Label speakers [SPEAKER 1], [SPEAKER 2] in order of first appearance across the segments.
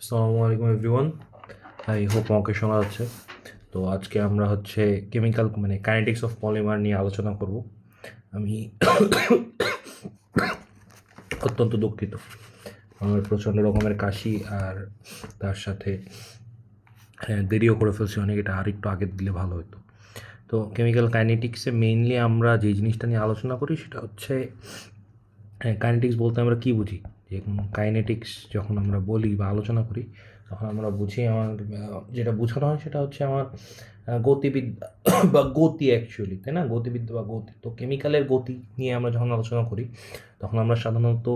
[SPEAKER 1] আসসালামু আলাইকুম everyone. I hope আমাকে শোনা যাচ্ছে। তো আজকে আমরা কেমিক্যাল কাইনেটিক্স অফ পলিমার নিয়ে আলোচনা করব। আমি অত্যন্ত দুঃখিত, আমার প্রচণ্ড রকমের কাশি আর তার সাথে দেরিও করে ফেলছি অনেক। এটা আর একটু আগে দিলে ভালো হতো। তো কেমিক্যাল কাইনেটিক্সে মেইনলি আমরা যে জিনিসটা নিয়ে আলোচনা করি সেটা হচ্ছে কাইনেটিক্স বলতে আমরা কী বুঝি। যে কাইনেটিক্স যখন আমরা বলি বা আলোচনা করি তখন আমরা বুঝি আমার যেটা বোঝানো হয় সেটা হচ্ছে আমার গতিবিদ্যা বা গতি অ্যাকচুয়ালি, তাই না? গতিবিদ্যা বা গতি। তো কেমিক্যালের গতি নিয়ে আমরা যখন আলোচনা করি তখন আমরা সাধারণত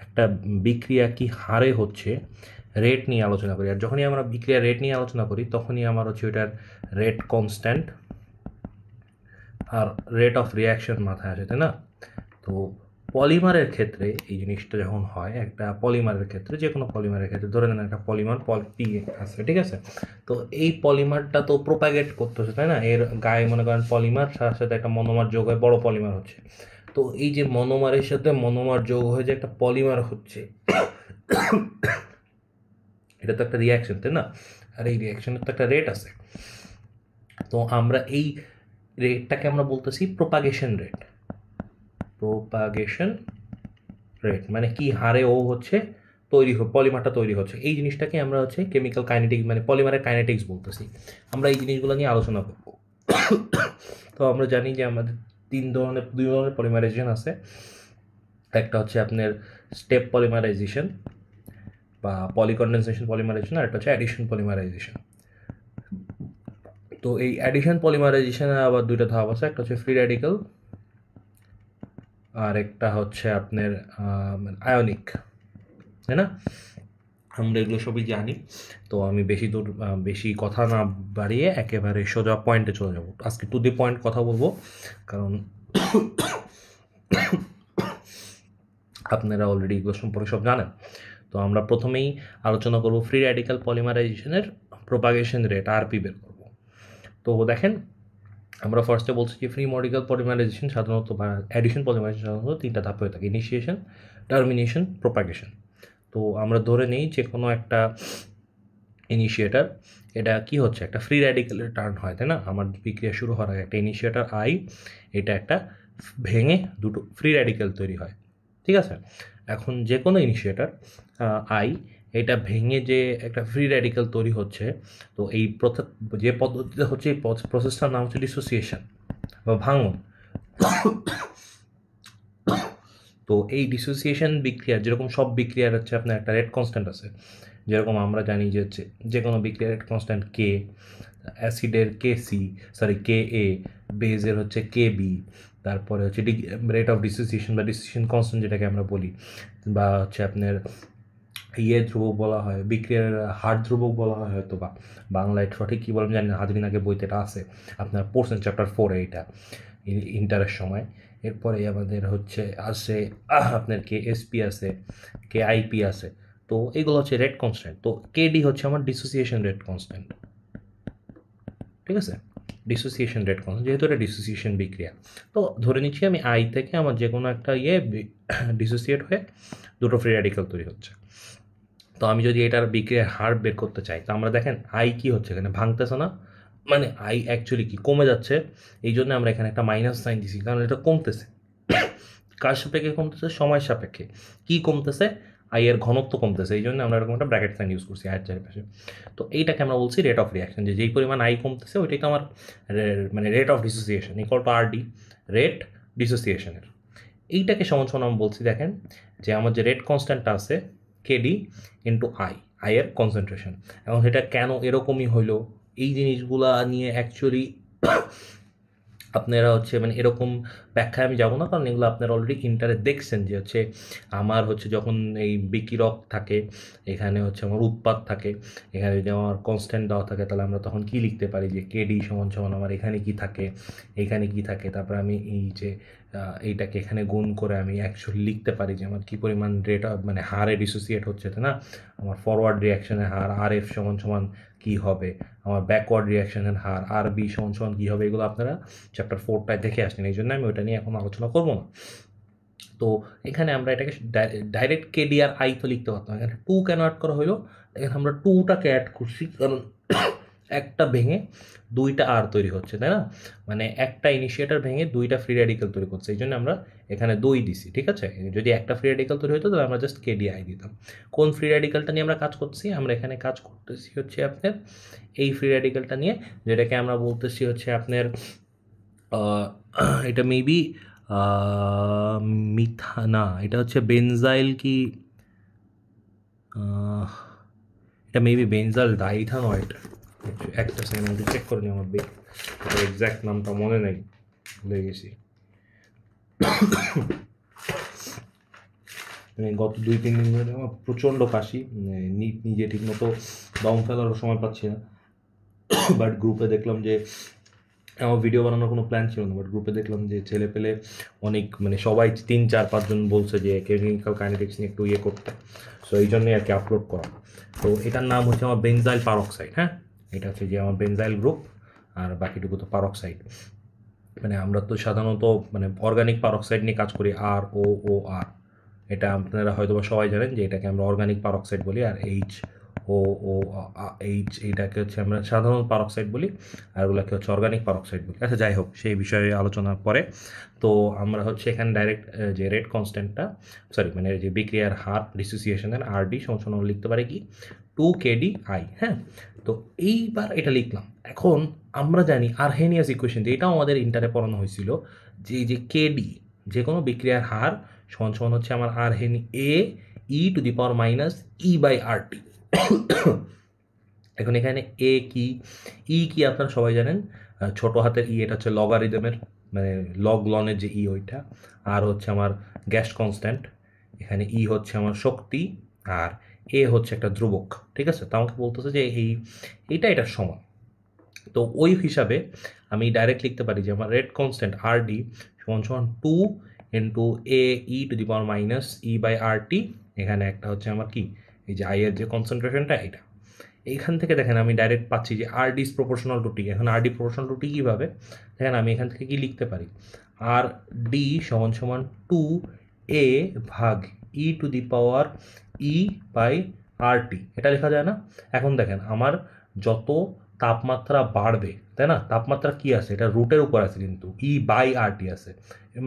[SPEAKER 1] একটা বিক্রিয়া কি হারে হচ্ছে রেট নিয়ে আলোচনা করি। আর যখনই আমরা বিক্রিয়ার রেট নিয়ে আলোচনা করি তখনই আমার হচ্ছে ওইটার রেট কনস্ট্যান্ট আর রেট অফ রিয়াকশন মাথায় আসে, তাই না? তো পলিমারের ক্ষেত্রে এই জিনিসটা যখন হয়, একটা পলিমারের ক্ষেত্রে, যে কোনো পলিমারের ক্ষেত্রে ধরে নেন একটা পলিমার পি আছে, ঠিক আছে? তো এই পলিমারটা তো প্রোপাগেট করতেছে, তাই না? এর গায়ে মনে করেন পলিমার, সাথে সাথে একটা মনোমার যোগ হয়ে বড় পলিমার হচ্ছে। তো এই যে মনোমারের সাথে মনোমার যোগ হয়ে যে একটা পলিমার হচ্ছে, এটা তো একটা রিয়াকশন, তাই না? আর এই রিয়াকশনের তো একটা রেট আছে। তো আমরা এই রেটটাকে আমরা বলতেছি প্রোপাগেশন রেট। প্রোপাগেশন রেট মানে কি হারে ও পলিমারটা তৈরি হচ্ছে, এই জিনিসটাকে আমরা কেমিক্যাল কাইনেটিক্স মানে পলিমারের কাইনেটিক্স বলতেছি। আমরা এই জিনিসগুলো নিয়ে আলোচনা করব। তো আমরা জানি যে আমাদের দুই ধরনের পলিমারাইজেশন আছে। একটা হচ্ছে আপনার স্টেপ পলিমারাইজেশন বা পলিকন্ডেনসেশন পলিমারাইজেশন, আর একটা হচ্ছে অ্যাডিশন পলিমারাইজেশন। তো এই অ্যাডিশন পলিমারাইজেশনের আবার দুইটা ধাপ আছে, একটা হচ্ছে ফ্রি রেডিক্যাল আর একটা হচ্ছে আপনার আয়নিক, তাই না? আমরা এগুলো সবই জানি। তো আমি বেশি কথা না বাড়িয়ে একেবারে সোজা পয়েন্টে চলে যাব। আজকে টু দি পয়েন্ট কথা বলবো, কারণ আপনারা অলরেডি এগুলো সম্পর্কে সব জানেন। তো আমরা প্রথমেই আলোচনা করব ফ্রি র্যাডিক্যাল পলিমারাইজেশনের প্রোপাগেশন রেট, আরপি, বের করব। তো দেখেন, আমরা ফার্স্টে বলছি যে ফ্রি মডিক্যাল পলিমারাইজেশন সাধারণত বা অ্যাডিশন পলিমারাইজেশন সাধারণত তিনটা ধাপ হয়ে থাকে: ইনিশিয়েশন, টার্মিনেশন, প্রোপাগেশন। তো আমরা ধরে নিই যে কোনো একটা ইনিশিয়েটার, এটা কি হচ্ছে, একটা ফ্রি র্যাডিক্যালের টার্ন হয়, তাই না? আমার বিক্রিয়া শুরু হওয়ার আগে একটা ইনিশিয়েটার আই, এটা একটা ভেঙে দুটো ফ্রি র্যাডিক্যাল তৈরি হয়, ঠিক আছে? এখন যে কোনো ইনিশিয়েটার আই, এটা ভেঙে যে একটা ফ্রি র্যাডিক্যাল তৈরি হচ্ছে, তো এই যে পদ্ধতিতে হচ্ছে, এই প্রসেসটার নাম হচ্ছে ডিসোসিয়েশন বা ভাঙন। তো এই ডিসোসিয়েশন বিক্রিয়া, যেরকম সব বিক্রিয়ার হচ্ছে আপনার একটা রেট কনস্ট্যান্ট আছে। যেরকম আমরা জানি যে যে কোনো বিক্রিয়ার রেট কনস্ট্যান্ট কে, অ্যাসিডের কে সি, সরি কে এ, বেজের হচ্ছে কে বি, তারপরে হচ্ছে রেট অফ ডিসোসিয়েশন বা ডিসোসিয়েশন কনস্ট্যান্ট যেটাকে আমরা বলি, বা হচ্ছে আপনার ধ্রুবক বলা হয়, বিক্রিয়ার হার ধ্রুবক বলা হয় হয়তো, বা বাংলায় সঠিক কী বলেন জানি না, হাজরিনাকে বইতে এটা আছে, আপনার পড়ছেন চ্যাপ্টার 4-এ এটা ইন্টারের সময়। এরপরে আমাদের আছে আপনার কে এসপি আছে, কে আইপি আছে। তো এগুলো হচ্ছে রেট কনস্ট্যান্ট। তো কেডি হচ্ছে আমার ডিসোসিয়েশন রেট কনস্ট্যান্ট, ঠিক আছে? ডিসোসিয়েশন রেট কনস্ট্যান্ট, যেহেতু এটা ডিসোসিয়েশন বিক্রিয়া। তো ধরে নিচ্ছি আমি আই থেকে আমার যে কোনো একটা ডিসোসিয়েট হয়ে দুটো ফ্রি র্যাডিক্যাল তৈরি হচ্ছে। তো আমি যদি এটার বিক্রিয়ার হার বের করতে চাই, তো আমরা দেখেন আই কি হচ্ছে, এখানে ভাঙতেছে না, মানে আই অ্যাকচুয়ালি কি কমে যাচ্ছে। এই জন্য আমরা এখানে একটা মাইনাস সাইন দিছি, কারণ এটা কমতেছে। কার সাপেক্ষে কমতেছে? সময় সাপেক্ষে। কি কমতেছে? আই এর ঘনত্ব কমতেছে, এই জন্য আমরা এরকম একটা ব্র্যাকেট সাইন ইউজ করছি আয়ের চারিপাশে। তো এইটাকে আমরা বলছি রেট অফ রিয়াকশন, যে যেই পরিমাণ আই কমতেছে ওইটাই তো আমার মানে rate of dissociation equal to R D, rate ডিসোসিয়েশনের। এইটাকে সমান সমান আমি বলছি, দেখেন যে আমার যে রেট কনস্ট্যান্টটা আছে কেডি ইন্টু আইয়ের কনসেন্ট্রেশন। এখন সেটা কেন এরকমই হইলো, এই জিনিসগুলা নিয়ে অ্যাকচুয়ালি আপনারা মানে এরকম ব্যাখ্যায় আমি যাবো না, কারণ এগুলো আপনারা অলরেডি ইন্টারে দেখছেন যে আমার যখন এই বিকিরক থাকে, এখানে আমার উৎপাদ থাকে, এখানে যদি আমার কনস্ট্যান্ট দেওয়া থাকে, তাহলে আমরা তখন কি লিখতে পারি যে কেডি সমান সমান আমার এখানে কি থাকে, এখানে কি থাকে, তারপরে আমি এইটাকে এখানে গুণ করে আমি অ্যাকচুয়ালি লিখতে পারি যে আমার কী পরিমাণ রেট মানে হারে ডিসোসিয়েট হচ্ছে, তাই না? আমার ফরওয়ার্ড রিয়াকশনের হার আর এফ সমান সমান কী হবে, আমার ব্যাকওয়ার্ড রিয়াকশনের হার আর বি সমান সমান কী হবে, এগুলো আপনারা চ্যাপ্টার 4টায় দেখে আসছেন, এই জন্য আমি ওইটা নিয়ে এখন আলোচনা করবো না। তো এখানে আমরা এটাকে ডাইরেক্ট কেডিআর আই তো লিখতে পারতাম, এখানে 2 কেন অ্যাড করা হলো, এখানে আমরা 2টাকে অ্যাড করছি কারণ একটা ভেঙে 2টা আর তৈরি হচ্ছে, তাই না, মানে একটা ইনিশিয়েটার ভেঙে 2টা ফ্রি রেডিক্যাল তৈরি করছে, এই জন্য আমরা এখানে 2 দিছি, ঠিক আছে। যদি একটা ফ্রি রেডিক্যাল তৈরি হতো তাহলে আমরা জাস্ট কেডিআই দিতাম। কোন ফ্রি রেডিক্যালটা নিয়ে আমরা কাজ করছি, আমরা এখানে কাজ করতেছি হচ্ছে আপনার এই ফ্রি রেডিক্যালটা নিয়ে, যেটাকে আমরা বলতেছি হচ্ছে আপনার এটা মেবি মিথা না, এটা হচ্ছে বেনজাইল কি, এটা মেবি বেনজাইল ডাইথানয়েড। একটা সেকেন্ড আমি চেক করে নিই, আমার এটা এক্স্যাক্ট নামটা মনে নেই, ভুলে গেছি। গত 2-3 দিন ধরে আমার প্রচণ্ড কাশি, নিজে ঠিকমতো দম ফেলার সময় পাচ্ছি না। বাট গ্রুপে দেখলাম যে আমার ভিডিও বানানোর কোনো প্ল্যান ছিল না, বাট গ্রুপে দেখলাম যে ছেলে পেলে অনেক, মানে সবাই 3-4-5 জন বলছে যে কেমিক্যাল কাইনেটিক্স নিয়ে একটু ইয়ে করতে, সো এই জন্যই আর কি আপলোড করা। তো এটার নাম হচ্ছে আমার বেনজাইল পারক্সাইড। হ্যাঁ, এটা হচ্ছে যে আমার বেনজাইল গ্রুপ, আর বাকিটুকু তো পারক্সাইড। মানে আমরা তো সাধারণত মানে অর্গানিক পারক্সাইড নিয়ে কাজ করি, ROOR, এটা আপনারা হয়তো বা সবাই জানেন যে এটাকে আমরা অর্গানিক পারক্সাইড বলি, আর HOOH এইটাকে হচ্ছে আমরা সাধারণ পারক্সাইড বলি, আর ওগুলোকে হচ্ছে অর্গানিক পারক্সাইড বলি। আচ্ছা, যাই হোক, সেই বিষয়ে আলোচনা পরে। তো আমরা হচ্ছে এখানে ডাইরেক্ট যে রেট কনস্ট্যান্টটা, সরি মানে যে বিক্রিয়ার হার ডিসোসিয়েশনের RD সমান লিখতে পারে কি 2KDI। হ্যাঁ, তো এইবার এটা লিখলাম। এখন আমরা জানি আরহেনিয়াস ইকুয়েশন, এটাও আমাদের ইন্টারে পড়ানো হয়েছিল, যে এই যে কেডি, যে কোনো বিক্রিয়ার হার সমান হচ্ছে আমার আরহেনি AE⁻E/RT। এখন এখানে এ কি, ই কি আপনারা সবাই জানেন, ছোট হাতের ই, এটা হচ্ছে লগারিদমের, মানে লগ লনের যে ই ওইটা, আর হচ্ছে আমার গ্যাস কনস্ট্যান্ট, এখানে ই হচ্ছে আমার শক্তি, আর এ হচ্ছে একটা ধ্রুবক, ঠিক আছে। তো আমাকে বলতেছে যে এটার সমান। তো ওই হিসাবে আমি ডাইরেক্ট লিখতে পারি যে আমার রেট কনস্ট্যান্ট RD সমান 2 × AE⁻E/RT। এখানে একটা হচ্ছে আমার কি, এই যে আই এর যে কনসেন্ট্রেশনটা, এটা এইখান থেকে দেখেন আমি ডাইরেক্ট পাচ্ছি যে RD is proportional to T। এখন RD প্রপোর্শনাল টু T কীভাবে দেখেন, আমি এখান থেকে কি লিখতে পারি, RD সমান 2A/E⁻RT, এটা লেখা যায় না। এখন দেখেন আমার যত তাপমাত্রা বাড়বে, তাই না, তাপমাত্রা কি আছে, এটা রুটের উপর আছে, কিন্তু E/RT আছে,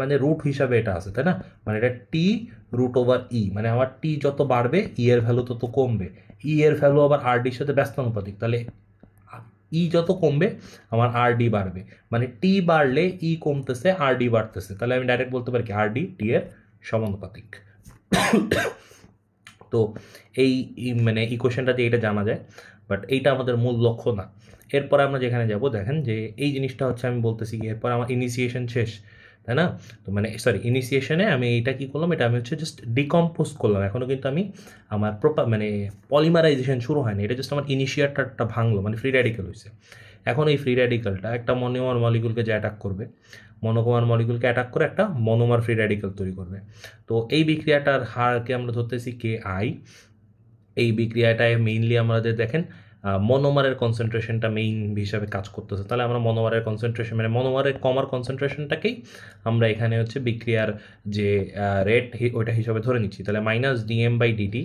[SPEAKER 1] মানে রুট হিসাবে এটা আছে, তাই না, মানে এটা T√/E, মানে আমার T যত বাড়বে E এর ভ্যালু তত কমবে, E এর ভ্যালু আবার RDর সাথে ব্যস্তানুপাতিক, তাহলে E যত কমবে আমার RD বাড়বে, মানে T বাড়লে E কমতেছে, RD বাড়তেছে, তাহলে আমি ডাইরেক্ট বলতে পারি কি RD T এর সমানুপাতিক। তো এই মানে ইকুয়েশনটা দিয়ে এটা জানা যায়, বাট এইটা আমাদের মূল লক্ষ্য না। এরপর আমরা যেখানে যাব, দেখেন যে এই জিনিসটা হচ্ছে আমি বলতেছি কি, এরপর আমার ইনিশিয়েশন শেষ, তাই না। তো মানে সরি, ইনিশিয়েশনে আমি এইটা কী করলাম, এটা আমি হচ্ছে জাস্ট ডিকম্পোজ করলাম, এখনও কিন্তু আমি আমার মানে পলিমারাইজেশন শুরু হয়নি, এটা জাস্ট আমার ইনিশিয়েটারটা ভাঙলো, মানে ফ্রি র্যাডিক্যাল হয়েছে। এখন এই ফ্রি র্যাডিক্যালটা একটা মনোমার মলিকুলকে যে অ্যাটাক করবে, মনোমার মলিকুলকে অ্যাটাক করে একটা মনোমার ফ্রি র্যাডিক্যাল তৈরি করবে। তো এই বিক্রিয়াটার হারকে আমরা ধরতেছি KI। এই বিক্রিয়াটায় মেইনলি আমাদের দেখেন মনোমারের কনসেন্ট্রেশনটা মেইন হিসাবে কাজ করতেছে, তাহলে আমরা মনোমারের কনসেন্ট্রেশন, মানে মনোমারের কমার কনসেন্ট্রেশনটাকেই আমরা এখানে হচ্ছে বিক্রিয়ার যে রেট ওইটা হিসাবে ধরে নিচ্ছি। তাহলে -dm/dt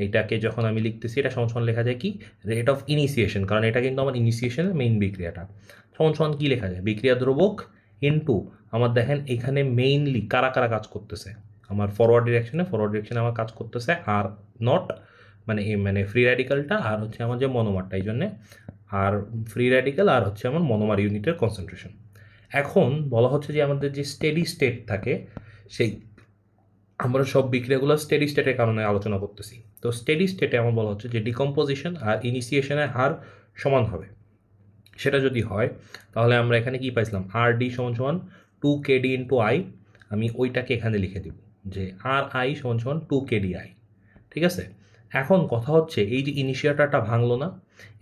[SPEAKER 1] এইটাকে যখন আমি লিখতেছি, এটা সমান লেখা যায় কি রেট অফ ইনিশিয়েশন, কারণ এটা কিন্তু আমার ইনিশিয়েশনের মেইন বিক্রিয়াটা। সমান কি লেখা যায়, বিক্রিয়া দ্রবক ইনটু আমার দেখেন এখানে মেইনলি কারা কারা কাজ করতেছে, আমার ফরওয়ার্ড ডিরেকশনে আমার কাজ করতেছে, আর নট মানে ফ্রি র্যাডিক্যালটা, আর হচ্ছে আমার যে মনোমারটা, এই জন্যে আর ফ্রি র্যাডিক্যাল আর হচ্ছে আমার মনোমার ইউনিটের কনসেন্ট্রেশন। এখন বলা হচ্ছে যে আমাদের যে স্টেডি স্টেট থাকে, সেই আমরা সব বিক্রিয়াগুলো স্টেডি স্টেটের কারণে আলোচনা করতেছি। তো স্টেডি স্টেটে আমার বলা হচ্ছে যে ডিকম্পোজিশন আর ইনিশিয়েশনের হার সমান হবে। সেটা যদি হয় তাহলে আমরা এখানে কি পাইছিলাম, RD সমান 2KD × I, আমি ওইটাকে এখানে লিখে দিব যে RI সমান 2KDI, ঠিক আছে। এখন কথা হচ্ছে এই যে ইনিশিয়েটারটা ভাঙলো না,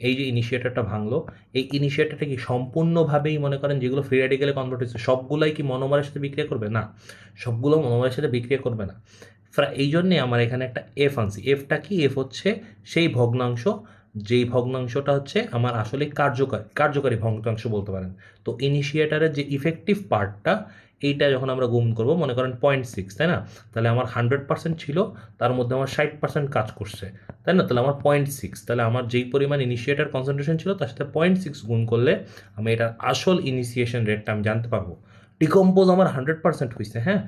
[SPEAKER 1] এই যে ইনিশিয়েটারটা ভাঙলো, এই ইনিশিয়েটারটা কি সম্পূর্ণভাবেই মনে করেন যেগুলো ফ্রি র্যাডিক্যালে কনভার্ট হচ্ছে সবগুলাই কি মনোমারের সাথে বিক্রিয়া করবে না, সবগুলো মনোমারের সাথে বিক্রিয়া করবে না। এই জন্যে আমার এখানে একটা F আনছি। Fটা কি, F হচ্ছে সেই ভগ্নাংশ, যেই ভগ্নাংশটা হচ্ছে আমার আসলে কার্যকারী ভগ্নাংশ বলতে পারেন। তো ইনিশিয়েটারের যে ইফেক্টিভ পার্টটা, এইটা যখন আমরা গুণ করবো, মনে করেন 0.6, তাই না? তাহলে আমার 100% ছিল, তার মধ্যে আমার 60% কাজ করছে, তাই না? তাহলে আমার 0.6, তাহলে আমার যেই পরিমাণ ইনিশিয়েটার কনসেন্ট্রেশন ছিল তার সাথে 0.6 গুণ করলে আমি এটার আসল ইনিশিয়েশন রেটটা আমি জানতে পারবো। ডিকম্পোজ আমার 100% হয়েছে, হ্যাঁ,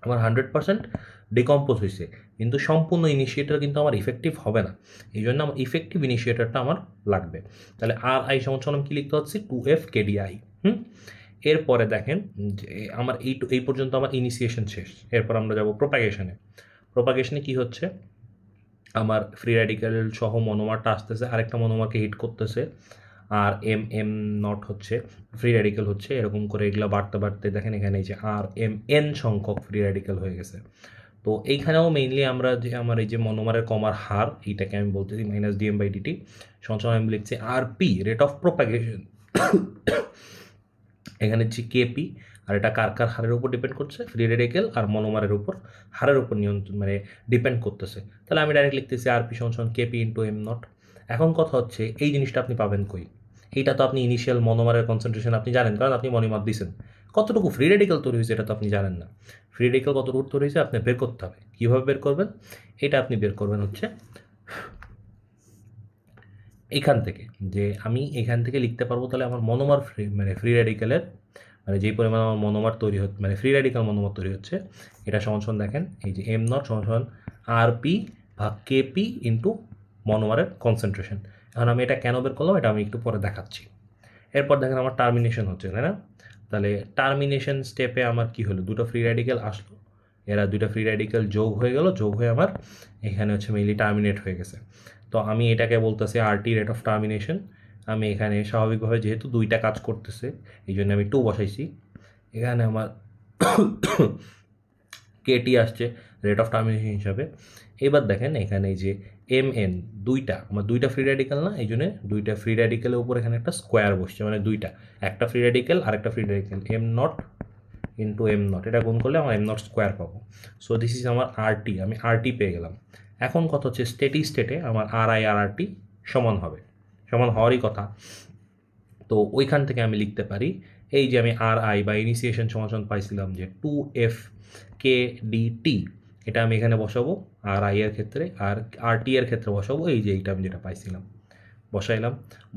[SPEAKER 1] আমার 100% ডিকম্পোজ হয়েছে, কিন্তু সম্পূর্ণ ইনিশিয়েটার কিন্তু আমার ইফেক্টিভ হবে না। এই জন্য আমার ইফেক্টিভ ইনিশিয়েটারটা আমার লাগবে। তাহলে আর আই সমান কি লিখতে হচ্ছে, 2F KDI। এরপরে দেখেন যে আমার এই পর্যন্ত আমার ইনিশিয়েশন শেষ। এরপর আমরা যাব প্রোপাগেশনে। প্রোপাগেশনে কি হচ্ছে, আমার ফ্রি র্যাডিক্যাল সহ মনোমারটা আসতেছে, আরেকটা মনোমারকে হিট করতেছে, আর এম নট হচ্ছে ফ্রি র্যাডিক্যাল হচ্ছে, এরকম করে এগুলো বাড়তে বাড়তে দেখেন এখানে এই যে RMN সংখ্যক ফ্রি র্যাডিক্যাল হয়ে গেছে। তো এইখানেও মেইনলি আমরা যে আমার এই যে মনোমারের কমার হার, এইটাকে আমি বলতেছি -dm/dt সমান আমি লিখছি RP, রেট অফ প্রোপাগেশন। এখানে যে কেপি, আর এটা কার কার হারের উপর ডিপেন্ড করছে, ফ্রি রেডিক্যাল আর মনোমারের উপর হারের উপর নিয়ন্ত্রণ মানে ডিপেন্ড করতেছে। তাহলে আমি ডাইরেক্ট লিখতেছি RP সমান KP × M0। এখন কথা হচ্ছে এই জিনিসটা আপনি পাবেন কই? এইটা তো আপনি ইনিশিয়াল মনোমারের কনসেন্ট্রেশন আপনি জানেন, কারণ আপনি মনোমার দিয়েছেন। কতটুকু ফ্রি রেডিক্যাল তৈরি হয়েছে এটা তো আপনি জানেন না। ফ্রি রেডিক্যাল কতটুকু তৈরি হয়েছে আপনি বের করতে হবে। কীভাবে বের করবেন? এটা আপনি বের করবেন হচ্ছে এখান থেকে, যে আমি এখান থেকে লিখতে পারবো তাহলে আমার মনোমার ফ্রি রেডিক্যালের মানে যেই পরিমাণ আমার মনোমার তৈরি হচ্ছে, মানে ফ্রি রেডিক্যাল মনোমার তৈরি হচ্ছে, এটা সমান দেখেন এই যে M0 সমান RP ভাগ KP ইন্টু মনোমারের কনসেন্ট্রেশন। এখন আমি এটা কেন বের করলাম এটা আমি একটু পরে দেখাচ্ছি। এরপর দেখেন আমার টার্মিনেশন হচ্ছে, তাই না? তাহলে টার্মিনেশন স্টেপে আমার কি হলো, দুটো ফ্রি রেডিক্যাল আসলো, এরা দুটো ফ্রি রেডিক্যাল যোগ হয়ে গেল, যোগ হয়ে আমার এখানে হচ্ছে মেইনলি টার্মিনেট হয়ে গেছে। তো আমি এটাকে বলতেছি RT, রেট অফ টার্মিনেশন। আমি এখানে স্বাভাবিকভাবে যেহেতু দুইটা কাজ করতেছে এই জন্য আমি 2 বসাইছি। এখানে আমার KT আসছে রেট অফ টার্মিনেশন হিসাবে। এবার দেখেন এখানে যে MN, আমার দুইটা ফ্রি র্যাডিক্যাল না, এই জন্য দুইটা ফ্রি র্যাডিক্যালের উপর এখানে একটা স্কোয়ার বসছে, মানে দুইটা, একটা ফ্রি র্যাডিক্যাল আর একটা ফ্রি র্যাডিক্যাল M0 × M0, এটা গুণ করলে আমার M0 স্কোয়ার পাবো। সো দিস ইজ আমার RT, আমি RT পেয়ে গেলাম। এখন কথা হচ্ছে স্টেডি স্টেটে আমার RI আর RT সমান হবে, সমান হওয়ারই কথা। তো ওইখান থেকে আমি লিখতে পারি এই যে আমি RI বা ইনিশিয়েশন সমান পাইছিলাম যে 2F KDT, এটা আমি এখানে বসাবো RI এর ক্ষেত্রে, আর RT এর ক্ষেত্রে বসাবো এই যে এইটা আমি যেটা পাইছিলাম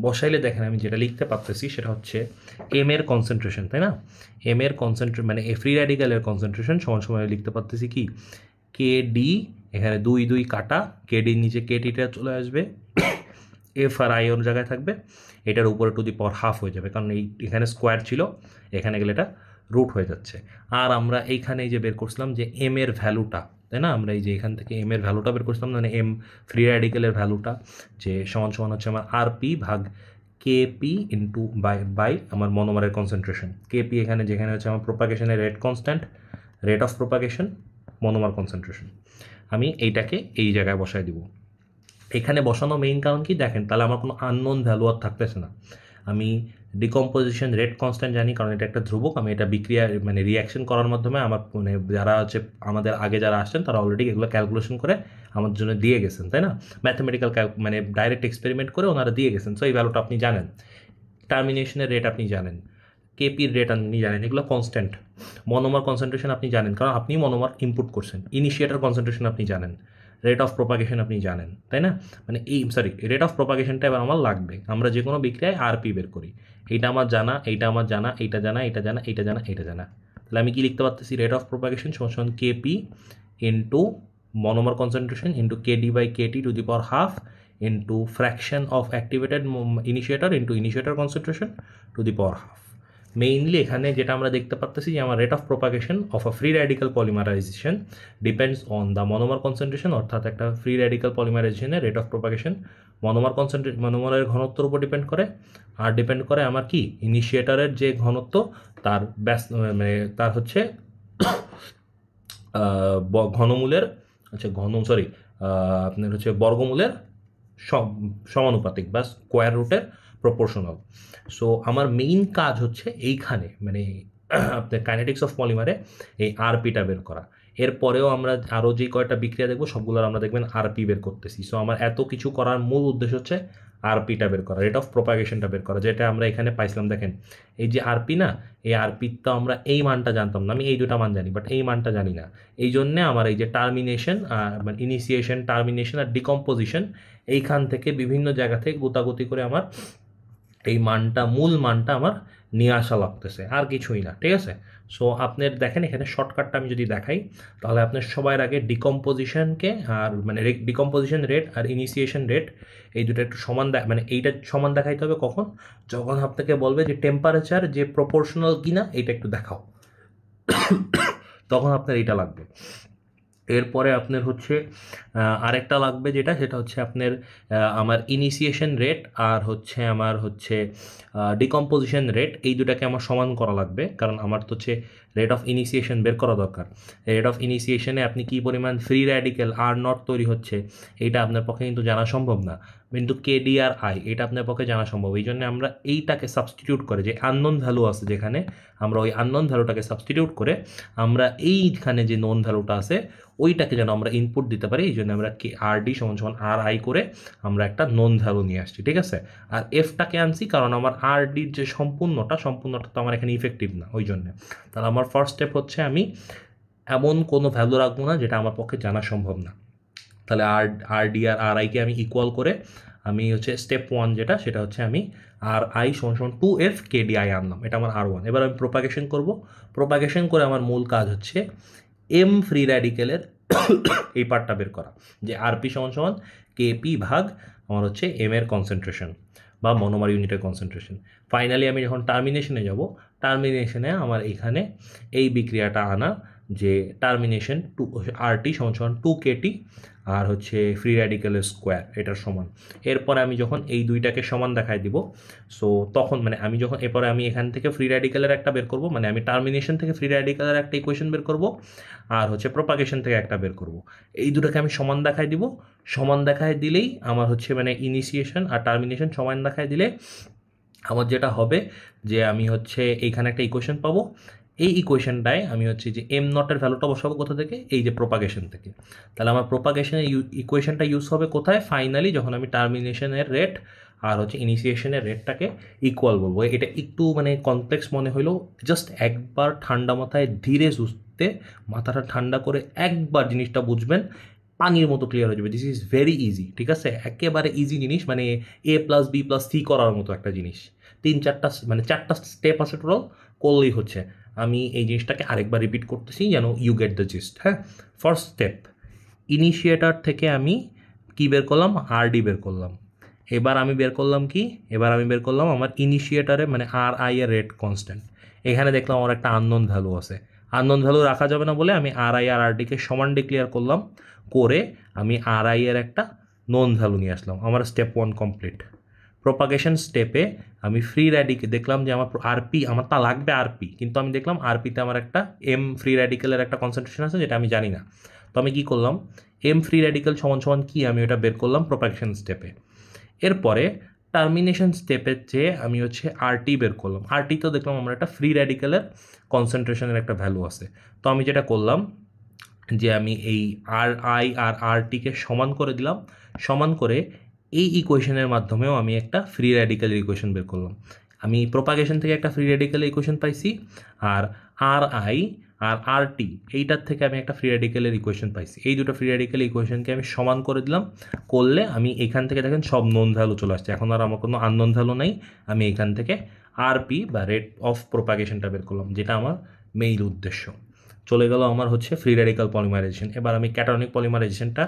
[SPEAKER 1] বসাইলে দেখেন আমি যেটা লিখতে পারতেছি সেটা হচ্ছে M এর কনসেন্ট্রেশন, তাই না? M এর কনসেন্ট্রেশন মানে ফ্রি র্যাডিক্যালের কনসেন্ট্রেশন সমান লিখতে পারতেছি কি KD, এখানে 2 কাটা, KDর নিচে KTটা চলে আসবে, F আর I ওর জায়গায় থাকবে, এটার উপরে টু দি পাওয়ার হাফ হয়ে যাবে, কারণ এখানে স্কোয়ার ছিল, এখানে গেলে এটা রুট হয়ে যাচ্ছে। আর আমরা এইখানে যে বের করছিলাম যে M এর ভ্যালুটা, তাই না? আমরা এই যে এখান থেকে M এর ভ্যালুটা বের করছিলাম, মানে M ফ্রি র্যাডিক্যালের ভ্যালুটা যে সমান হচ্ছে আমার RP ভাগ KP ইন্টু বাই আমার মনোমারের কনসেন্ট্রেশন। KP এখানে যেখানে হচ্ছে আমার প্রোপাগেশনের rate constant, rate of propagation, monomer concentration, আমি এইটাকে এই জায়গায় বসায় দিব। এখানে বসানো মেইন কারণ কি দেখেন, তাহলে আমার কোনো আননোন ভ্যালু আর থাকতেছে না। আমি ডিকম্পোজিশন রেট কনস্ট্যান্ট জানি, কারণ এটা একটা ধ্রুবক, আমি এটা বিক্রিয়া মানে রিয়াকশন করার মাধ্যমে আমার মানে যারা হচ্ছে আমাদের আগে যারা আসছেন তারা অলরেডি এগুলো ক্যালকুলেশন করে আমাদের জন্য দিয়ে গেছেন, তাই না? ম্যাথমেটিক্যাল মানে ডাইরেক্ট এক্সপেরিমেন্ট করে ওনারা দিয়ে গেছেন। সো এই ভ্যালুটা আপনি জানেন, টার্মিনেশনের রেট আপনি জানেন, কেপির রেট আপনি জানেন, এগুলো কনস্ট্যান্ট। মনোমার কনসেন্ট্রেশন আপনি জানেন, কারণ আপনি মনোমার ইনপুট করছেন। ইনিশিয়েটার কনসেন্ট্রেশন আপনি জানেন, রেট অফ প্রোপাগেশন আপনি জানেন, তাই না? মানে রেট অফ প্রোপাগেশনটা এবার আমার লাগবে। আমরা যে কোনো বিক্রিয়ায় RP বের করি, এইটা আমার জানা, এইটা আমার জানা, এইটা জানা, এইটা জানা, এইটা জানা, এইটা জানা। তাহলে আমি কি লিখতে পারতেছি, রেট অফ প্রোপাগেশন সমান KP into monomer concentration into KD/KT to the power half into fraction of activated initiator into initiator concentration to the power half. Mainly এখানে যেটা আমরা দেখতে পাচ্ছি যে আমার rate of propagation of a free radical polymerization depends on the monomer concentration, অর্থাৎ একটা free radical পলিমারাইজেশনের রেট অফ প্রোপাগেশন মনোমারের ঘনত্বের উপর ডিপেন্ড করে, আর ডিপেন্ড করে আমার কি ইনিশিয়েটারের যে ঘনত্ব তার মানে তার হচ্ছে ঘনমূলের আপনার হচ্ছে বর্গমূলের সমানুপাতিক বা স্কোয়ার রুটের প্রপোর্শনাল। সো আমার মেইন কাজ হচ্ছে এইখানে মানে আপনার কাইনেটিক্স অফ পলিমারে এই RPটা বের করা। এরপরেও আমরা আরও যে কয়টা বিক্রিয়া দেখবো সবগুলোর আমরা দেখবেন RP বের করতেছি। সো আমার এত কিছু করার মূল উদ্দেশ্য হচ্ছে আরপিটা বের করা, রেট অফ প্রোপাগেশনটা বের করা, যেটা আমরা এখানে পাইছিলাম। দেখেন এই যে আরপি না, এই আরপি তো আমরা এই মানটা জানতাম না, আমি এই দুটা মান জানি বাট এই মানটা জানি না। এই জন্যে আমার এই যে টার্মিনেশন মানে ইনিশিয়েশন, টার্মিনেশন আর ডিকম্পোজিশন, এইখান থেকে বিভিন্ন জায়গা থেকে গোতাগুতি করে আমার এই মানটা, মূল মানটা আমার নিয়ে আসা লাগতেছে, আর কিছুই না। ঠিক আছে, সো আপনার দেখেন এখানে শর্টকাটটা আমি যদি দেখাই, তাহলে আপনার সবার আগে ডিকম্পোজিশনকে আর মানে ডিকম্পোজিশন রেট আর ইনিশিয়েশন রেট এই দুটো একটু সমান মানে এইটা সমান দেখাইতে হবে কখন, যখন আপনাকে বলবে যে টেম্পারেচার যে প্রপোর্শনাল কিনা এইটা একটু দেখাও, তখন আপনার এইটা লাগবে। এরপরে আপনার হচ্ছে আরেকটা লাগবে যেটা, সেটা হচ্ছে আপনার আমার ইনিশিয়েশন রেট আর হচ্ছে আমার হচ্ছে ডিকম্পোজিশন রেট, এই দুটাকে আমার সমান করা লাগবে, কারণ আমার তো হচ্ছে রেট অফ ইনিশিয়েশন বের করা দরকার। রেট অফ ইনিশিয়েশনে আপনি কী পরিমাণ ফ্রি র্যাডিক্যাল আর নট তৈরি হচ্ছে এইটা আপনার পক্ষে কিন্তু জানা সম্ভব না, কিন্তু কেডি আর আই এটা আপনার পক্ষে জানা সম্ভব। এই জন্য আমরা এইটাকে সাবস্টিটিউট করে, যে আননোন ভ্যালু আছে যেখানে, আমরা ওই আননোন ভ্যালুটাকে সাবস্টিটিউট করে আমরা এইখানে যে নোন ভ্যালুটা আছে ওইটাকে যেন আমরা ইনপুট দিতে পারি। এই জন্য আমরা কে আর ডি সমান সমান আর আই করে আমরা একটা নোন ভ্যালু নিয়ে আসছি। ঠিক আছে, আর এফটাকে আনছি কারণ আমার আর ডির যে সম্পূর্ণটা তো আমার এখানে ইফেক্টিভ না, ওই জন্য। তাহলে আমার ফার্স্ট স্টেপ হচ্ছে আমি এমন কোনো ভ্যালু রাখবো না যেটা আমার পক্ষে জানা সম্ভব না। তাহলে আর ডি আর আর আইকে আমি ইকুয়াল করে আমি হচ্ছে স্টেপ 1 যেটা, সেটা হচ্ছে আমি আর আই সমান সমান 2f কেডিআই আনলাম, এটা আমার আর 1। এবার আমি প্রোপাগেশন করব, প্রোপাগেশন করে আমার মূল কাজ হচ্ছে এম ফ্রি র্যাডিক্যালের এই পার্টটা বের করা, যে আরপি সমান সমান কেপি ভাগ আমার হচ্ছে এম এর কনসেন্ট্রেশন বা মনোমার ইউনিটের কনসেন্ট্রেশন। ফাইনালি আমি যখন টার্মিনেশনে যাব, টার্মিনেশনে আমার এখানে এই বিক্রিয়াটা আনা, যে টার্মিনেশন আরটি সমান সমান 2kT আর হচ্ছে ফ্রি র্যাডিক্যালের স্কোয়ার এটার সমান। এরপরে আমি যখন এই দুইটাকে সমান দেখাই দিব, সো তখন মানে আমি যখন এরপরে আমি এখান থেকে ফ্রি র্যাডিক্যালের একটা বের করব, মানে আমি টার্মিনেশন থেকে ফ্রি র্যাডিক্যালের একটা ইকুয়েশন বের করব আর হচ্ছে প্রোপাগেশন থেকে একটা বের করব। এই দুটোকে আমি সমান দেখাই দিব, সমান দেখায় দিলেই আমার হচ্ছে মানে ইনিশিয়েশন আর টার্মিনেশন সমান দেখায় দিলে আমার যেটা হবে যে আমি হচ্ছে এইখানে একটা ইকুয়েশন পাবো। এই ইকুয়েশনটায় আমি হচ্ছে যে এম নটের ভ্যালুটা বসাবো কোথা থেকে, এই যে প্রোপাগেশন থেকে। তাহলে আমার প্রোপাগেশনের ইকুয়েশনটা ইউজ হবে কোথায়, ফাইনালি যখন আমি টার্মিনেশনের রেট আর হচ্ছে ইনিশিয়েশনের রেটটাকে ইকুয়াল বলবো। এটা একটু মানে কমপ্লেক্স মনে হলেও জাস্ট একবার ঠান্ডা মাথায় ধীরে সুস্থে মাথাটা ঠান্ডা করে একবার জিনিসটা বুঝবেন, পানির মতো ক্লিয়ার হয়ে যাবে। This is very easy. ঠিক আছে, একেবারে ইজি জিনিস, মানে a + b + c করার মতো একটা জিনিস। 4টা স্টেপ আছে টোটাল, করলেই হচ্ছে। আমি এই জিনিসটাকে আরেকবার রিপিট করতেছি যেন ইউ গেট দ্য জিস্ট। হ্যাঁ, ফার্স্ট স্টেপ, ইনিশিয়েটার থেকে আমি কি বের করলাম, আরডি বের করলাম। এবার আমি বের করলাম কি, এবার আমি বের করলাম আমার ইনিশিয়েটারে মানে আর আই এর রেট কনস্ট্যান্ট। এখানে দেখলাম আমার একটা আননোন ভ্যালু আছে, আননোন ভ্যালু রাখা যাবে না বলে আমি আর আই আর আরডিকে সমান ডিক্লেয়ার করলাম, করে আমি আর আই এর একটা নোন ভ্যালু নিয়ে আসলাম। আমার স্টেপ 1 কমপ্লিট। প্রোপাগেশন স্টেপে আমি ফ্রি র্যাডিকে দেখলাম যে আমার আরপি, আমার তা লাগবে আরপি, কিন্তু আমি দেখলাম আরপিতে আমার একটা এম ফ্রি র্যাডিক্যালের একটা কনসেন্ট্রেশন আছে যেটা আমি জানি না। তো আমি কী করলাম, এম ফ্রি র্যাডিক্যাল সমান সমান কি আমি ওটা বের করলাম প্রোপাগেশন স্টেপে। এরপরে টার্মিনেশন স্টেপের চেয়ে আমি হচ্ছে আরটি বের করলাম। আরটি তো দেখলাম আমরা একটা ফ্রি র্যাডিক্যালের কনসেন্ট্রেশনের একটা ভ্যালু আছে। তো আমি যেটা করলাম যে আমি এই আর আই আর আরটিকে সমান করে দিলাম, সমান করে এই ইকুয়েশনের মাধ্যমেও আমি একটা ফ্রি র্যাডিক্যালের ইকুয়েশন বের করলাম। আমি প্রোপাগেশন থেকে একটা ফ্রি র্যাডিক্যালের ইকুয়েশন পাইছি, আর আর আই আর আরটি এইটার থেকে আমি একটা ফ্রি র্যাডিক্যালের ইকুয়েশন পাইছি। এই দুটো ফ্রি র্যাডিক্যাল ইকুয়েশনকে আমি সমান করে দিলাম, করলে আমি এখান থেকে দেখেন সব নোন ভ্যালু চলে আসছে, এখন আর আমার কোনো আননোন ভ্যালু নাই। আমি এখান থেকে আরপি বা রেট অফ প্রোপাগেশনটা বের করলাম, যেটা আমার মেইন উদ্দেশ্য। চলে গেল আমার হচ্ছে ফ্রি র্যাডিক্যাল পলিমারাইজেশন। এবার আমি ক্যাটায়নিক পলিমারাইজেশনটা,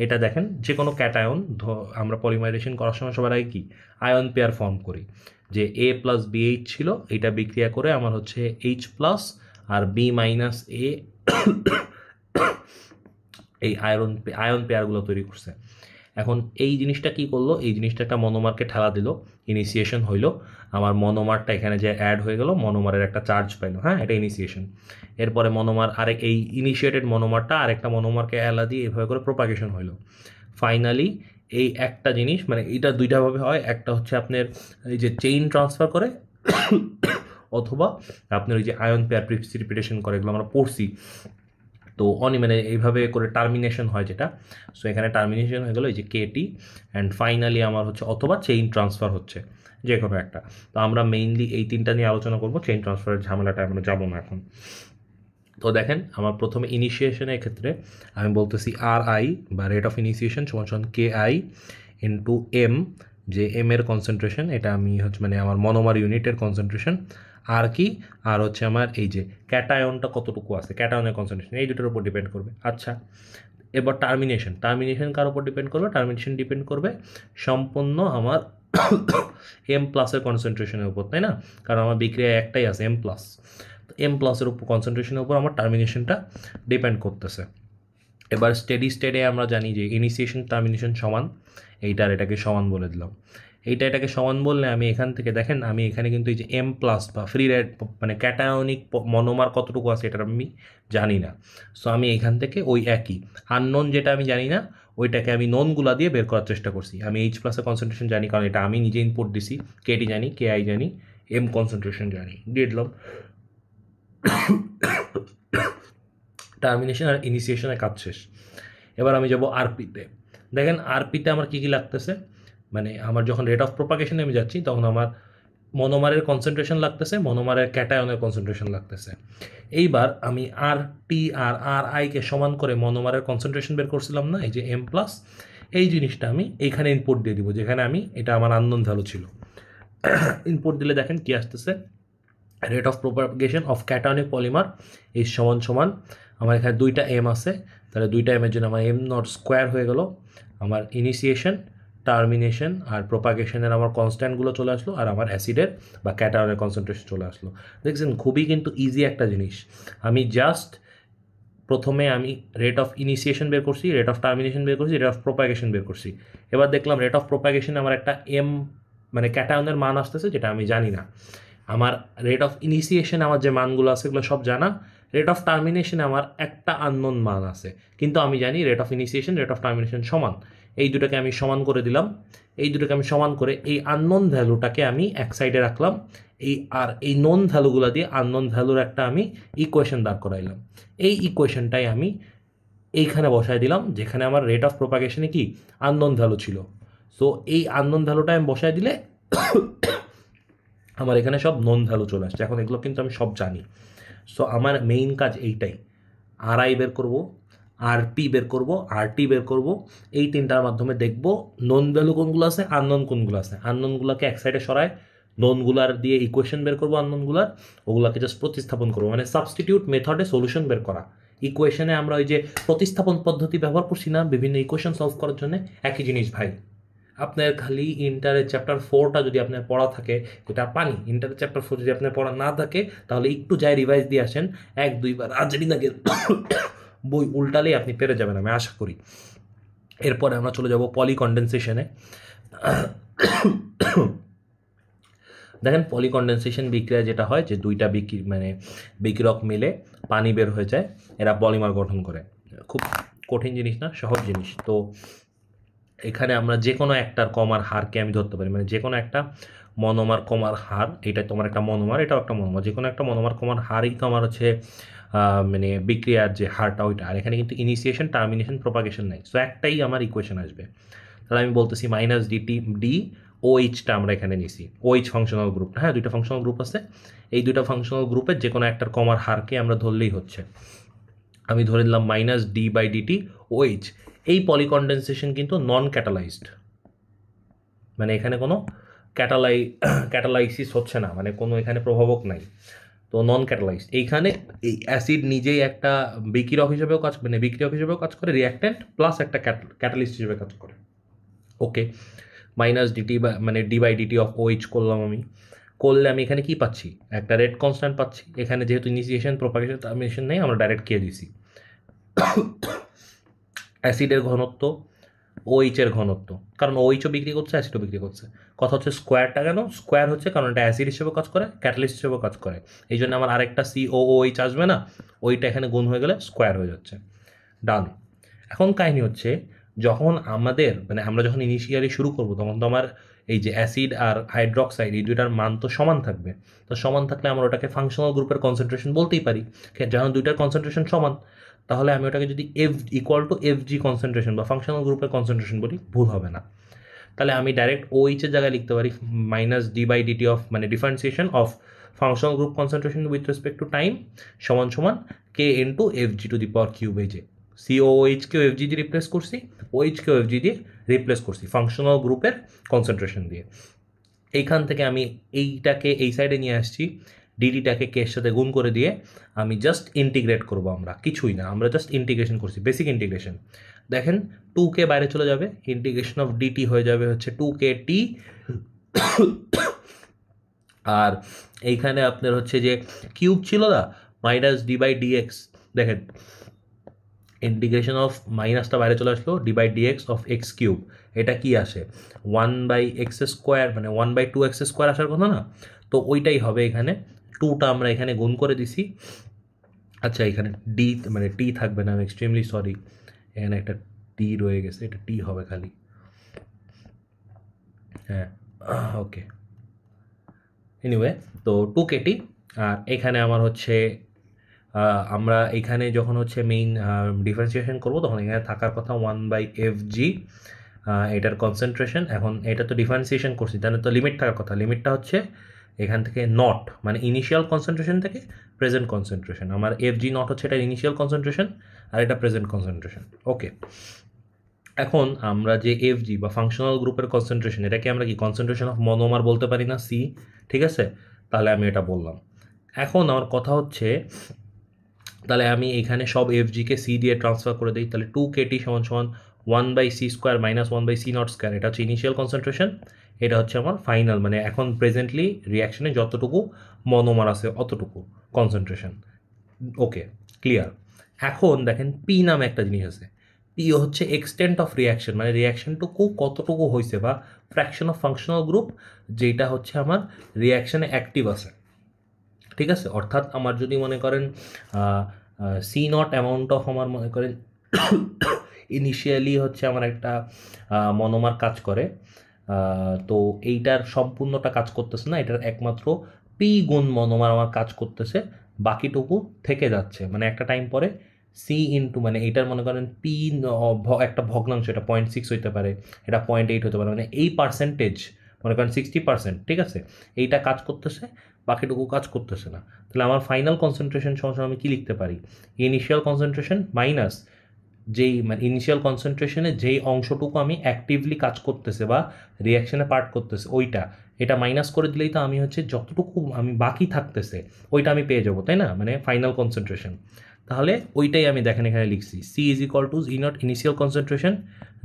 [SPEAKER 1] এটা দেখেন যে কোনো ক্যাটায়ন আমরা পলিমারাইজেশন করার সময় সবার আগে কি আয়ন পেয়ার ফর্ম করি, যে A + BH ছিল, এটা বিক্রিয়া করে আমার হচ্ছে H+ আর B - A এই আয়ন পেয়ারগুলো তৈরি করছে। এখন এই জিনিসটা কি করলো, এই জিনিসটা একটা মনোমারকে ঠেলা দিল, ইনিশিয়েশন হইলো, আমার মনোমারটা এখানে যে অ্যাড হয়ে গেল, মনোমারের একটা চার্জ পাইলো। হ্যাঁ, এটা ইনিশিয়েশন। এরপরে মনোমার আরেক এই ইনিশিয়েটেড মনোমারটা আরেকটা মনোমারকে এলা দিয়ে এভাবে করে প্রোপাগেশন হইলো। ফাইনালি এই একটা জিনিস মানে এটা দুইটাভাবে হয়, একটা হচ্ছে আপনার এই যে চেইন ট্রান্সফার করে, অথবা আপনার ওই যে আয়ন পেয়ার প্রিসিপিটেশন করে, এগুলো আমরা পড়ছি। তো মানে এইভাবে করে টার্মিনেশন হয় যেটা, সো এখানে টার্মিনেশন হয়ে গেলো এই যে কেটি, অ্যান্ড ফাইনালি আমার হচ্ছে অথবা চেইন ট্রান্সফার হচ্ছে, যে কোনো একটা। তো আমরা মেইনলি এই তিনটা নিয়ে আলোচনা করবো, চেইন ট্রান্সফারের ঝামেলাটা আমরা যাবো না এখন। তো দেখেন আমার প্রথমে ইনিশিয়েশনের ক্ষেত্রে আমি বলতেছি আর আই বা রেট অফ ইনিশিয়েশন সমান কে আই ইন্টু এম, যে এম এর কনসেন্ট্রেশন, এটা আমি হচ্ছে মানে আমার মনোমার ইউনিটের কনসেন্ট্রেশন, আর কি আর হচ্ছে আমার এই যে ক্যাটায়নটা কতটুকু আছে, ক্যাটায়নের কনসেন্ট্রেশন, এই দুটোর উপর ডিপেন্ড করবে। আচ্ছা, এবার টার্মিনেশন কার উপর ডিপেন্ড করবে? টার্মিনেশন ডিপেন্ড করবে সম্পূর্ণ আমার এম প্লাসের কনসেন্ট্রেশনের উপর, তাই না? কারণ আমার বিক্রিয়া একটাই আছে এম প্লাস, তো এম প্লাসের উপর কনসেন্ট্রেশনের উপর আমার টার্মিনেশনটা ডিপেন্ড করতেছে। এবার স্টেডি স্টেটে আমরা জানি যে ইনিশিয়েশন টার্মিনেশন সমান, এইটার এটাকে সমান বলে দিলাম। এটাকে সমান বললে আমি এখান থেকে দেখেন আমি এখানে কিন্তু এই যে এম প্লাস বা ফ্রি রেড মানে ক্যাটায়নিক মনোমার কতটুকু আছে এটা আমি জানি না, সো আমি এখান থেকে ওই একই আননোন যেটা আমি জানি না ওইটাকে আমি নোনগুলা দিয়ে বের করার চেষ্টা করছি। আমি এইচ প্লাসের কনসেন্ট্রেশন জানি কারণ এটা আমি নিজে ইনপুট দিছি, কেটি জানি, কে আই জানি, এম কনসেন্ট্রেশন জানি, দিয়ে দিলাম। টার্মিনেশন আর ইনিশিয়েশনের কাজ শেষ। এবার আমি যাব আরপিতে। দেখেন আরপিতে আমার কী কী লাগতেছে, মানে আমার যখন রেট অফ প্রোপাগেশনে আমি যাচ্ছি তখন আমার মনোমারের কনসেন্ট্রেশন লাগতেছে, মনোমারের ক্যাটায়নের কনসেন্ট্রেশন লাগতেছে। এইবার আমি আর টি আর আর আইকে সমান করে মনোমারের কনসেন্ট্রেশন বের করছিলাম না, এই যে এম প্লাস, এই জিনিসটা আমি এইখানে ইনপুট দিয়ে দিব, যেখানে আমি এটা আমার আননোন ভ্যালু ছিল। ইনপুট দিলে দেখেন কি আসতেছে, rate of propagation of cationic polymer এই সমান সমান আমার এখানে দুইটা এম আছে, তাহলে দুইটা এমের জন্য আমার এম নট স্কোয়ার হয়ে গেল, আমার ইনিশিয়েশন, টার্মিনেশন আর প্রোপাগেশনের আমার কনস্ট্যান্টগুলো চলে আসলো, আর আমার অ্যাসিডের বা ক্যাটায়নের কনসেন্ট্রেশন চলে আসলো। দেখছেন খুবই কিন্তু ইজি একটা জিনিস। আমি জাস্ট প্রথমে আমি রেট অফ ইনিশিয়েশন বের করছি, রেট অফ টার্মিনেশন বের করছি, রেট অফ প্রোপাগেশন বের করছি। এবার দেখলাম রেট অফ প্রোপাগেশনে আমার একটা এম মানে ক্যাটায়নের মান আসতেছে যেটা আমি জানি না। আমার রেট অফ ইনিশিয়েশন আমার যে মানগুলো আছে এগুলো সব জানা, রেট অফ টার্মিনেশনে আমার একটা আননোন মান আছে, কিন্তু আমি জানি rate of initiation rate of termination সমান। এই দুটোকে আমি সমান করে দিলাম, এই দুটোকে আমি সমান করে এই আননোন ভ্যালুটাকে আমি এক সাইডে রাখলাম, এই নোন ভ্যালুগুলো দিয়ে আননোন ভ্যালুর একটা আমি ইকুয়েশন দাঁড় করাইলাম। এই ইকুয়েশনটাই আমি এইখানে বসায় দিলাম যেখানে আমার রেট অফ প্রোপাগেশনে কি আননোন ভ্যালু ছিল। সো এই আননোন ভ্যালুটা আমি বসায় দিলে আমার এখানে সব নোন ভ্যালু চলে আসছে। এখন এগুলো কিন্তু আমি সব জানি, সো আমার মেইন কাজ এইটাই, আর আই বের করবো, আর পি বের করবো, আর টি বের করবো। এই তিনটার মাধ্যমে দেখবো নোন ভ্যালু কোনগুলো আছে, আননোন কোনগুলো আছে। আননোনগুলোকে এক সাইডে সরায় নোনগুলার দিয়ে ইকুয়েশন বের করবো, আননোনগুলার ওগুলাকে জাস্ট প্রতিস্থাপন করবো, মানে সাবস্টিটিউট মেথডে সলিউশন বের করা। ইকুয়েশনে আমরা ওই যে প্রতিস্থাপন পদ্ধতি ব্যবহার করছি না বিভিন্ন ইকুয়েশন সলভ করার জন্য, একই জিনিস ভাই। আপনার খালি ইন্টারের চ্যাপ্টার 4টা যদি আপনার পড়া থাকে এটা পানি, ইন্টারের চ্যাপ্টার 4 যদি আপনার পড়া না থাকে তাহলে একটু যাই রিভাইজ দিয়ে আসেন, 1-2 বার আজরিন আগে বই উল্টালেই আপনি পেরে যাবেন আমি আশা করি। এরপরে আমরা চলে যাব পলিকন্ডেন্সেশনে। দেখেন পলিকন্ডেন্সেশন বিক্রিয়া যেটা হয় যে দুইটা বিকিরক মিলে পানি বের হয়ে যায়, এরা পলিমার গঠন করে। খুব কঠিন জিনিস না, সহজ জিনিস। তো এখানে আমরা যে কোনো একটার কমার হারকে আমি ধরতে পারি, মানে যে কোনো একটা মনোমার কমার হার, এটা তোমার একটা মনোমার, এটাও একটা মনোমার, যে কোনো একটা মনোমার কমার হারই তো আমার হচ্ছে মানে বিক্রিয়ার যে হারটা ওইটা। আর এখানে কিন্তু ইনিশিয়েশন, টার্মিনেশন, প্রোপাগেশন নাই, সো একটাই আমার ইকুয়েশন আসবে। তাহলে আমি বলতেছি মাইনাস ডিটি ডি ও এইচটা আমরা এখানে নিছি, ও এইচ ফাংশনাল গ্রুপ। হ্যাঁ, দুইটা ফাংশনাল গ্রুপ আছে, এই দুইটা ফাংশনাল গ্রুপের যে কোনো একটার কমার হারকে আমরা ধরলেই হচ্ছে। আমি ধরে নিলাম minus D by DT O H. এই পলিকন্ডেন্সেশন কিন্তু নন ক্যাটালাইজড, মানে এখানে কোনো ক্যাটালাইসিস হচ্ছে না, মানে কোনো এখানে প্রভাবক নাই, তো নন ক্যাটালাইজড। এইখানে এই অ্যাসিড নিজেই একটা বিক্রিয়ক হিসেবেও কাজ করে, রিঅ্যাক্ট্যান্ট প্লাস একটা ক্যাটালিস্ট হিসেবে কাজ করে। ওকে, মাইনাস ডিটি মানে D by DT of OH করলাম আমি, করলে আমি এখানে কি পাচ্ছি, একটা রেট কনস্ট্যান্ট পাচ্ছি। এখানে যেহেতু ইনিশিয়েশন, প্রোপাগেশন, টার্মিনেশন নেই, আমরা ডাইরেক্ট কে দিছি অ্যাসিডের ঘনত্ব, ওএইচের ঘনত্ব, কারণ ওএইচও বিক্রি করছে, অ্যাসিডও বিক্রি করছে। কথা হচ্ছে স্কোয়ারটা কেন, স্কোয়ার হচ্ছে কারণ এটা অ্যাসিড হিসেবে কাজ করে, ক্যাটালিস্ট হিসেবেও কাজ করে, এই জন্য আমার আরেকটা COOH আসবে না, ওইটা এখানে গুণ হয়ে গেলে স্কোয়ার হয়ে যাচ্ছে। ডান। এখন কাহিনী হচ্ছে যখন আমাদের মানে আমরা যখন ইনিশিয়ালি শুরু করবো তখন তো আমার এই যে অ্যাসিড আর হাইড্রক্সাইড এই দুইটার মান তো সমান থাকবে। তো সমান থাকলে আমরা ওটাকে ফাংশনাল গ্রুপের কনসেন্ট্রেশন বলতেই পারি, যখন দুইটার কনসেন্ট্রেশন সমান। তাহলে আমি ওটাকে যদি F equal to FG concentration বা ফাংশনাল গ্রুপের কনসেন্ট্রেশন বলি, ভুল হবে না। তাহলে আমি ডাইরেক্ট OH এর জায়গায় লিখতে পারি মাইনাস d/dt অফ মানে differentiation of functional group concentration with respect to time সমান সমান k into FG two the power cube. এই যে COOH কেও এফজি দিয়ে রিপ্লেস করছি, OH কেও এফজি দিয়ে রিপ্লেস করছি ফাংশনাল গ্রুপের কনসেন্ট্রেশন দিয়ে। এইখান থেকে আমি এইটাকে এই সাইডে নিয়ে আসছি, ডিডিটাকে কে এর সাথে গুণ করে দিয়ে আমি জাস্ট ইন্টিগ্রেট করব। আমরা কিছুই না, আমরা জাস্ট ইন্টিগ্রেশন করছি, বেসিক ইন্টিগ্রেশন। দেখেন 2k বাইরে চলে যাবে, ইন্টিগ্রেশন অফ ডিটি হয়ে যাবে হচ্ছে 2kt, আর এইখানে আপনার হচ্ছে যে কিউব ছিল না মাইনাস d/dx, দেখেন ইন্টিগ্রেশন অফ মাইনাসটা বাইরে চলে আসলো, d/dx অফ এক্স কিউব, এটা কি আসে 1/x², মানে 1/2x² আসার কথা না, তো ওইটাই হবে এখানে। 2টা আমরা এখানে গুণ করে দিছি। আচ্ছা এখানে ডি মানে টি থাকবে না, আমি এক্সট্রিমলি সরি, এখানে একটা টি রয়ে গেছে, এটা টি হবে খালি। হ্যাঁ ওকে, এনিওয়ে তো 2kt। আর এখানে আমার হচ্ছে আমরা এখানে যখন হচ্ছে মেইন ডিফারেন্সিয়েশন করবো তখন এখানে থাকার কথা 1/fg এটার কনসেন্ট্রেশন। এখন এটা তো ডিফারেন্সিয়েশন করছি, তাহলে তো লিমিট থাকার কথা, লিমিটটা হচ্ছে এখান থেকে নট মানে ইনিশিয়াল কনসেন্ট্রেশন থেকে প্রেজেন্ট কনসেন্ট্রেশন। আমার fg নট হচ্ছে এটা ইনিশিয়াল কনসেন্ট্রেশন আর এটা প্রেজেন্ট কনসেন্ট্রেশন। ওকে, এখন আমরা যে fg বা ফাংশনাল গ্রুপের কনসেন্ট্রেশন, এটাকে আমরা কি কনসেন্ট্রেশন অফ মনোমার বলতে পারি না, c, ঠিক আছে? তাহলে আমি এটা বললাম। এখন আমার কথা হচ্ছে তাহলে আমি এখানে সব fgকে c দিয়ে ট্রান্সফার করে দিই, তাহলে 2kt সমান সমান 1/c² মাইনাস 1/c02, এটা হচ্ছে ইনিশিয়াল কনসেন্ট্রেশন, এটা হচ্ছে আমার ফাইনাল মানে এখন প্রেজেন্টলি রিয়াকশনে যতটুকু মনোমার আছে অতটুকু কনসেন্ট্রেশন। Okay clear. এখন দেখেন পি নামে একটা জিনিস আছে, পি হচ্ছে এক্সটেন্ট অফ রিয়াকশন, মানে রিয়াকশনটুকু কতটুকু হয়েছে বা ফ্র্যাকশন অফ ফাংশনাল গ্রুপ যেটা হচ্ছে আমার রিয়াকশনে অ্যাক্টিভ আছে, ঠিক আছে? অর্থাৎ আমার যদি মনে করেন C0 অ্যামাউন্ট অফ আমার মনে করেন ইনিশিয়ালি হচ্ছে আমার একটা মনোমার কাজ করে, তো এইটার সম্পূর্ণটা কাজ করতেছে না, এটার একমাত্র পি গুণ মনোমার আমার কাজ করতেছে, বাকিটুকু থেকে যাচ্ছে। মানে একটা টাইম পরে সি ইন্টু মানে এইটার মনে করেন পি একটা ভগ্নাংশ, এটা 0.6 হইতে পারে, এটা 0.8 হতে পারে, মানে এই পার্সেন্টেজ মনে করেন 60%, ঠিক আছে? এইটা কাজ করতেছে, বাকিটুকু কাজ করতেছে না। তাহলে আমার ফাইনাল কনসেন্ট্রেশন সমান আমি কী লিখতে পারি, ইনিশিয়াল কনসেন্ট্রেশন মাইনাস যেই মানে ইনিশিয়াল কনসেন্ট্রেশনে যেই অংশটুকু আমি অ্যাক্টিভলি কাজ করতেছে বা রিয়াকশনে পার্ট করতেছে ওইটা, এটা মাইনাস করে দিলেই তো আমি হচ্ছে যতটুকু আমি বাকি থাকতেছে ওইটা আমি পেয়ে যাবো, তাই না? মানে ফাইনাল কনসেন্ট্রেশন। তাহলে ওইটাই আমি দেখেন এখানে লিখছি, C is equal to E0 initial concentration,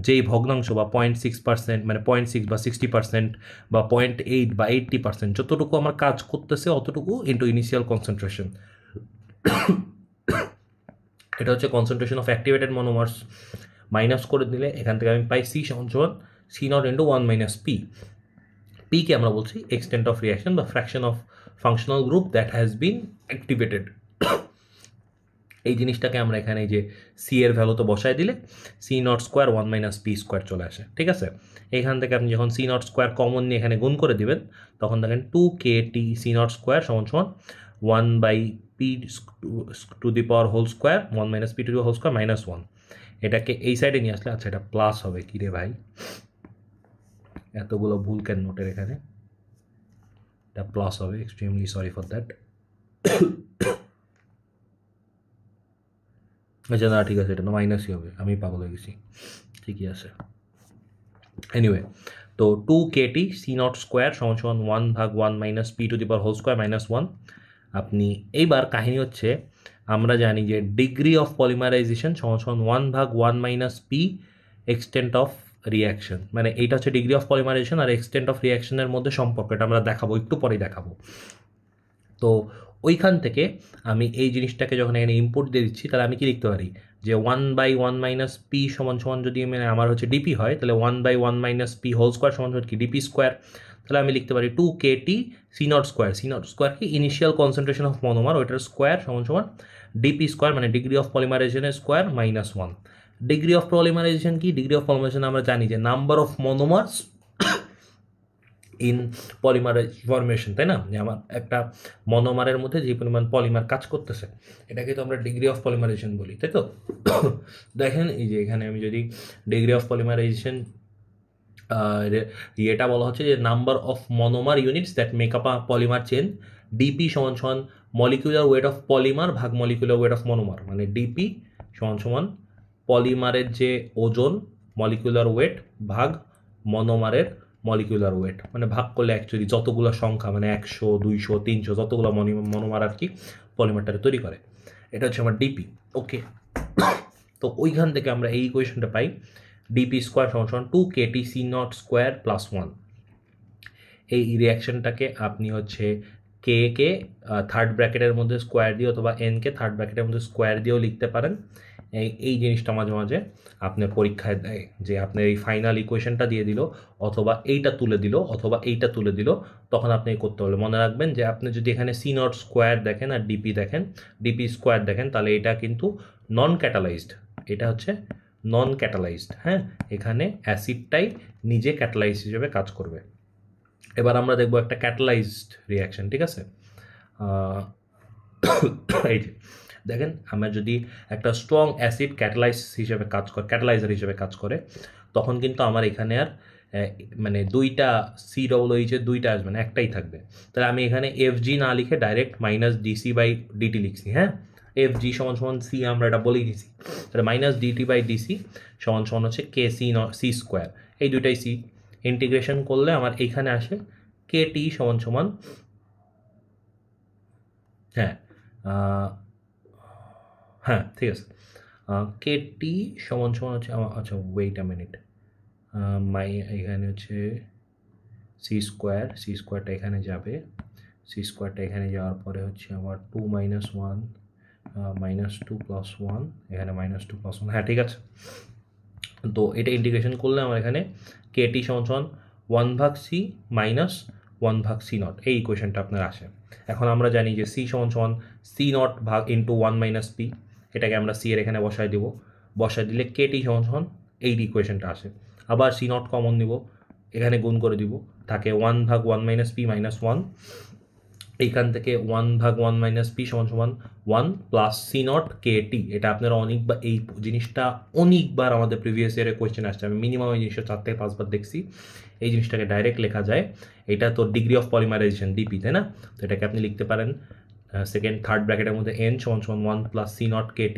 [SPEAKER 1] যেই ভগ্নাংশ বা 0.6% মানে 0.6 বা 60% বা 0.8 বা 80% যতটুকু আমার কাজ করতেছে অতটুকু ইন্টু ইনিশিয়াল কনসেন্ট্রেশন, এটা হচ্ছে কনসেন্ট্রেশন অফ অ্যাক্টিভেটেড মনোমার্স। মাইনাস করে দিলে এখান থেকে আমি পাই সি সমান সমান C0 ইন্টু 1 মাইনাস পি। পিকে আমরা বলছি এক্সটেন্ট অফ রিয়াকশন বা fraction of functional group that has been activated. এই জিনিসটাকে আমরা এখানে যে সি এর ভ্যালু তো বসায় দিলে C0² 1 মাইনাস p² চলে আসে, ঠিক আছে? এখান থেকে আপনি যখন C0² কমন নিয়ে এখানে গুণ করে দিবেন তখন দেখেন 2kt C0² সমান সমান 1/p to the power whole square 1 minus p to the whole square minus 1, এটাকে এই সাইডে নিয়ে আসলে আচ্ছা এটা প্লাস হবে কি রে ভাই, এতগুলো ভুল কেন নোটের এখানে, এটা প্লাস হবে, এক্সট্রিমলি সরি ফর দ্যাট। আচ্ছা না ঠিক আছে, এটা তো মাইনাসই হবে, আমি পাগল হয়ে গেছি, ঠিকই আছে। এনিওয়ে তো 2kt C0² সমান সমান 1/1 minus p to the power whole square minus 1। আপনি এইবার কাহিনী হচ্ছে আমরা জানি যে ডিগ্রি অফ পলিমারাইজেশন সমান সমান 1/1 minus p extent of reaction, মানে এইটা হচ্ছে ডিগ্রি অফ পলিমারাইজেশন আর এক্সটেন্ট অফ রিয়াকশনের মধ্যে সম্পর্ক, এটা আমরা দেখাবো একটু পরেই দেখাবো। তো ওইখান থেকে আমি এই জিনিসটাকে যখন এখানে ইনপুট দিয়ে দিচ্ছি তাহলে আমি কি লিখতে পারি যে 1/1 মাইনাস পি সমান সমান যদি মানে আমার হচ্ছে ডিপি হয় তাহলে 1/1 মাইনাস পি হোল স্কোয়ার সমান সমান কি ডিপি স্কোয়ার, তাহলে আমি লিখতে পারি 2kt C0² কি ইনিশিয়াল কনসেন্ট্রেশন অফ মনোমার ওইটার স্কোয়ার সমান সমান ডিপি স্কোয়ার মানে ডিগ্রি অফ পলিমারাইজেশনের square minus 1। Degree of polymerization কি, ডিগ্রি অফ পলিমারাইজেশন আমরা জানি যে number of monomers in polymer formation, তাই না? যে আমার একটা মনোমারের মধ্যে যে পরিমাণ পলিমার কাজ করতেছে এটাকে তো আমরা ডিগ্রি অফ পলিমারাইজেশন বলি, তাই তো? দেখেন এই যে এখানে আমি যদি ডিগ্রি অফ পলিমারাইজেশন এটা বলা হচ্ছে যে number of monomer units that make up a polymer chain, DP সমান সমান মলিকুলার ওয়েট অফ পলিমার ভাগ মলিকুলার ওয়েট অফ মনোমার, মানে ডিপি সমান সমান পলিমারের যে ওজন মলিকুলার ওয়েট ভাগ মনোমারের মলিকুলার ওয়েট, মানে ভাগ করলে অ্যাকচুয়ালি যতগুলো সংখ্যা মানে 100 200 300 যতগুলো মনোমার আর কি পলিমারটাকে তৈরি করে, এটা হচ্ছে আমার ডিপি। ওকে, তো ওইখান থেকে আমরা এই ইকুয়েশনটা পাই ডিপি স্কোয়ার সমান সমান 2 KT C0 স্কোয়ার প্লাস 1। এই রিয়াকশনটাকে আপনি হচ্ছে কে থার্ড ব্র্যাকেটের মধ্যে স্কোয়ার দিয়ে অথবা এনকে থার্ড ব্র্যাকেটের মধ্যে স্কোয়ার দিয়েও লিখতে পারেন। এই জিনিসটা মাঝে মাঝে আপনার পরীক্ষায় দেয় যে আপনার এই ফাইনাল ইকুয়েশনটা দিয়ে দিল অথবা এইটা তুলে দিল অথবা এইটা তুলে দিল, তখন আপনি করতে পারবেন। মনে রাখবেন যে আপনি যদি এখানে C0 স্কোয়ার দেখেন আর ডিপি দেখেন, ডিপি স্কোয়ার দেখেন, তাহলে এটা কিন্তু নন ক্যাটালাইজড, এটা হচ্ছে নন ক্যাটালাইজড। হ্যাঁ, এখানে অ্যাসিডটাই নিজে ক্যাটালাইজ হিসেবে কাজ করবে। এবার আমরা দেখব একটা ক্যাটালাইজড রিয়াকশন, ঠিক আছে? এই যে দেখেন, আমরা যদি একটা স্ট্রং অ্যাসিড ক্যাটালাইজার হিসেবে কাজ করে তখন কিন্তু আমার এখানে আর মানে দুইটা COOH দুইটা আসবে না, একটাই থাকবে। তাহলে আমি এখানে FG না লিখে ডাইরেক্ট -dC/dt লিখছি। হ্যাঁ, FG সমান সমান C আমরা এটা বলেই দিছি, তাহলে -dt/dC সমান সমান হচ্ছে KC স্কোয়ার, এই দুইটাই C ইন্টিগ্রেশন করলে আমার এইখানে আসে KT সমান সমান, হ্যাঁ হ্যাঁ ঠিক আছে, KT সমান সমান হচ্ছে আচ্ছা ওয়েট আ মিনিট, এখানে হচ্ছে C স্কোয়ারটা এখানে যাবে, C স্কোয়ারটা এখানে যাওয়ার পরে হচ্ছে আমার 2 - 1 -2 + 1, এখানে -2 + 1, হ্যাঁ ঠিক আছে। তো এটা ইন্টিগ্রেশন করলে আমার এখানে KT সমান সমান 1/C - 1/C0, এই ইকুয়েশনটা আপনার আসে। এখন আমরা জানি যে C সমান সমান C0 ভাগ ইন্টু 1 - P, এটাকে আমরা C এর এখানে বসায় দিব, বসায় দিলে KT সমান সমান এই ইকুয়েশনটা আসে। আবার C0 কমন নিব, এখানে গুণ করে দিব, থাকে 1/1 - P - 1, এইখান থেকে 1/1 - P সমান সমান 1 প্লাস C0 KT। এটা আপনারা অনেকবার এই জিনিসটা অনেকবার আমাদের প্রিভিয়াস ইয়ারের কোয়েশ্চেন আসছে, আমি মিনিমাম এই জিনিসটা 4 থেকে 5 বার দেখছি। এই জিনিসটাকে ডাইরেক্ট লেখা যায়, এটা তো ডিগ্রি অফ পলিমারাইজেশন ডিপি, তাই না? তো এটাকে আপনি লিখতে পারেন থার্ড ব্র্যাকেটের মধ্যে N সমান সমান 1 প্লাস C0 KT,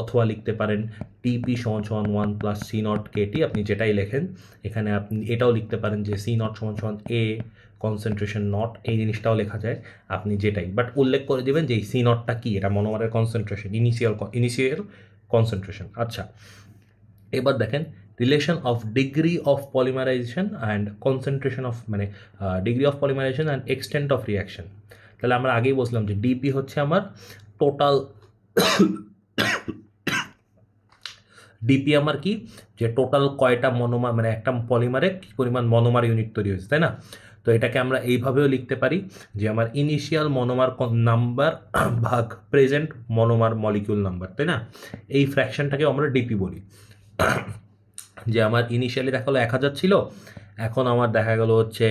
[SPEAKER 1] অথবা লিখতে পারেন টিপি সমান সমান 1 প্লাস C0 KT, আপনি যেটাই লেখেন। এখানে আপনি এটাও লিখতে পারেন যে C0 সমান সমান A কনসেন্ট্রেশন নট, এই জিনিসটাও লেখা যায়, আপনি যেটাই, বাট উল্লেখ করে দিবেন যে এই C0টা কি, এটা মনোমারের কনসেন্ট্রেশন, ইনিশিয়াল কনসেন্ট্রেশন। আচ্ছা, এবার দেখেন relation of degree of polymerization and concentration of, মানে degree of polymerization and extent of reaction. তাহলে আমরা আগেই বলছিলাম যে ডিপি হচ্ছে আমার টোটাল, ডিপি আমার কি, যে টোটাল কয়টা মনোমার, মানে একটা পলিমারে কি পরিমাণ মনোমার ইউনিট তৈরি হয়েছে, তাই না? তো এটাকে আমরা এইভাবেও লিখতে পারি যে আমার ইনিশিয়াল মনোমার নাম্বার ভাগ প্রেজেন্ট মনোমার মলিকিউল নাম্বার, তাই না? এই ফ্র্যাকশনটাকে আমরা ডিপি বলি। যে আমার ইনিশিয়ালি দেখা গেলো 1000 ছিল, এখন আমার দেখা গেল হচ্ছে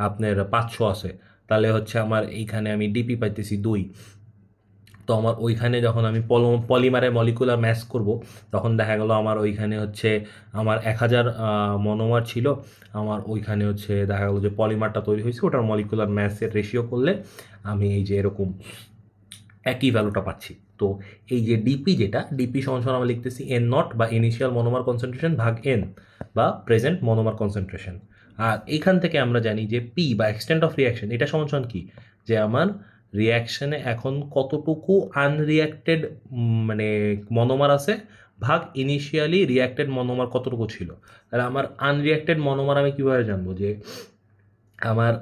[SPEAKER 1] আপনার 500 আছে, তাহলে হচ্ছে আমার এইখানে আমি ডিপি পাইতেছি 2। তো আমার ওইখানে যখন আমি পলিমারে মলিকুলার ম্যাচ করব তখন দেখা গেল আমার ওইখানে হচ্ছে আমার 1000 মনোমার ছিল, আমার ওইখানে হচ্ছে দেখা গেলো যে পলিমারটা তৈরি হয়েছে, ওটার মলিকুলার ম্যাচের রেশিও করলে আমি এই যে এরকম একই ভ্যালুটা পাচ্ছি। তো এই যে ডিপি, যেটা ডিপি সমান সমান আমরা লিখতেছি N0 বা ইনিশিয়াল মনোমার কনসেন্ট্রেশন ভাগ N বা প্রেজেন্ট মনোমার কনসেন্ট্রেশন। আর এইখান থেকে আমরা জানি যে P বা এক্সটেন্ট অফ রিয়াকশন, এটা সমান সমান কি, যে আমার রিয়াকশানে এখন কতটুকু আনরিয়াক্টেড মানে মনোমার আছে ভাগ ইনিশিয়ালি রিয়াক্টেড মনোমার কতটুকু ছিল। তাহলে আমার আনরিয়াক্টেড মনোমার আমি কীভাবে জানবো যে আমার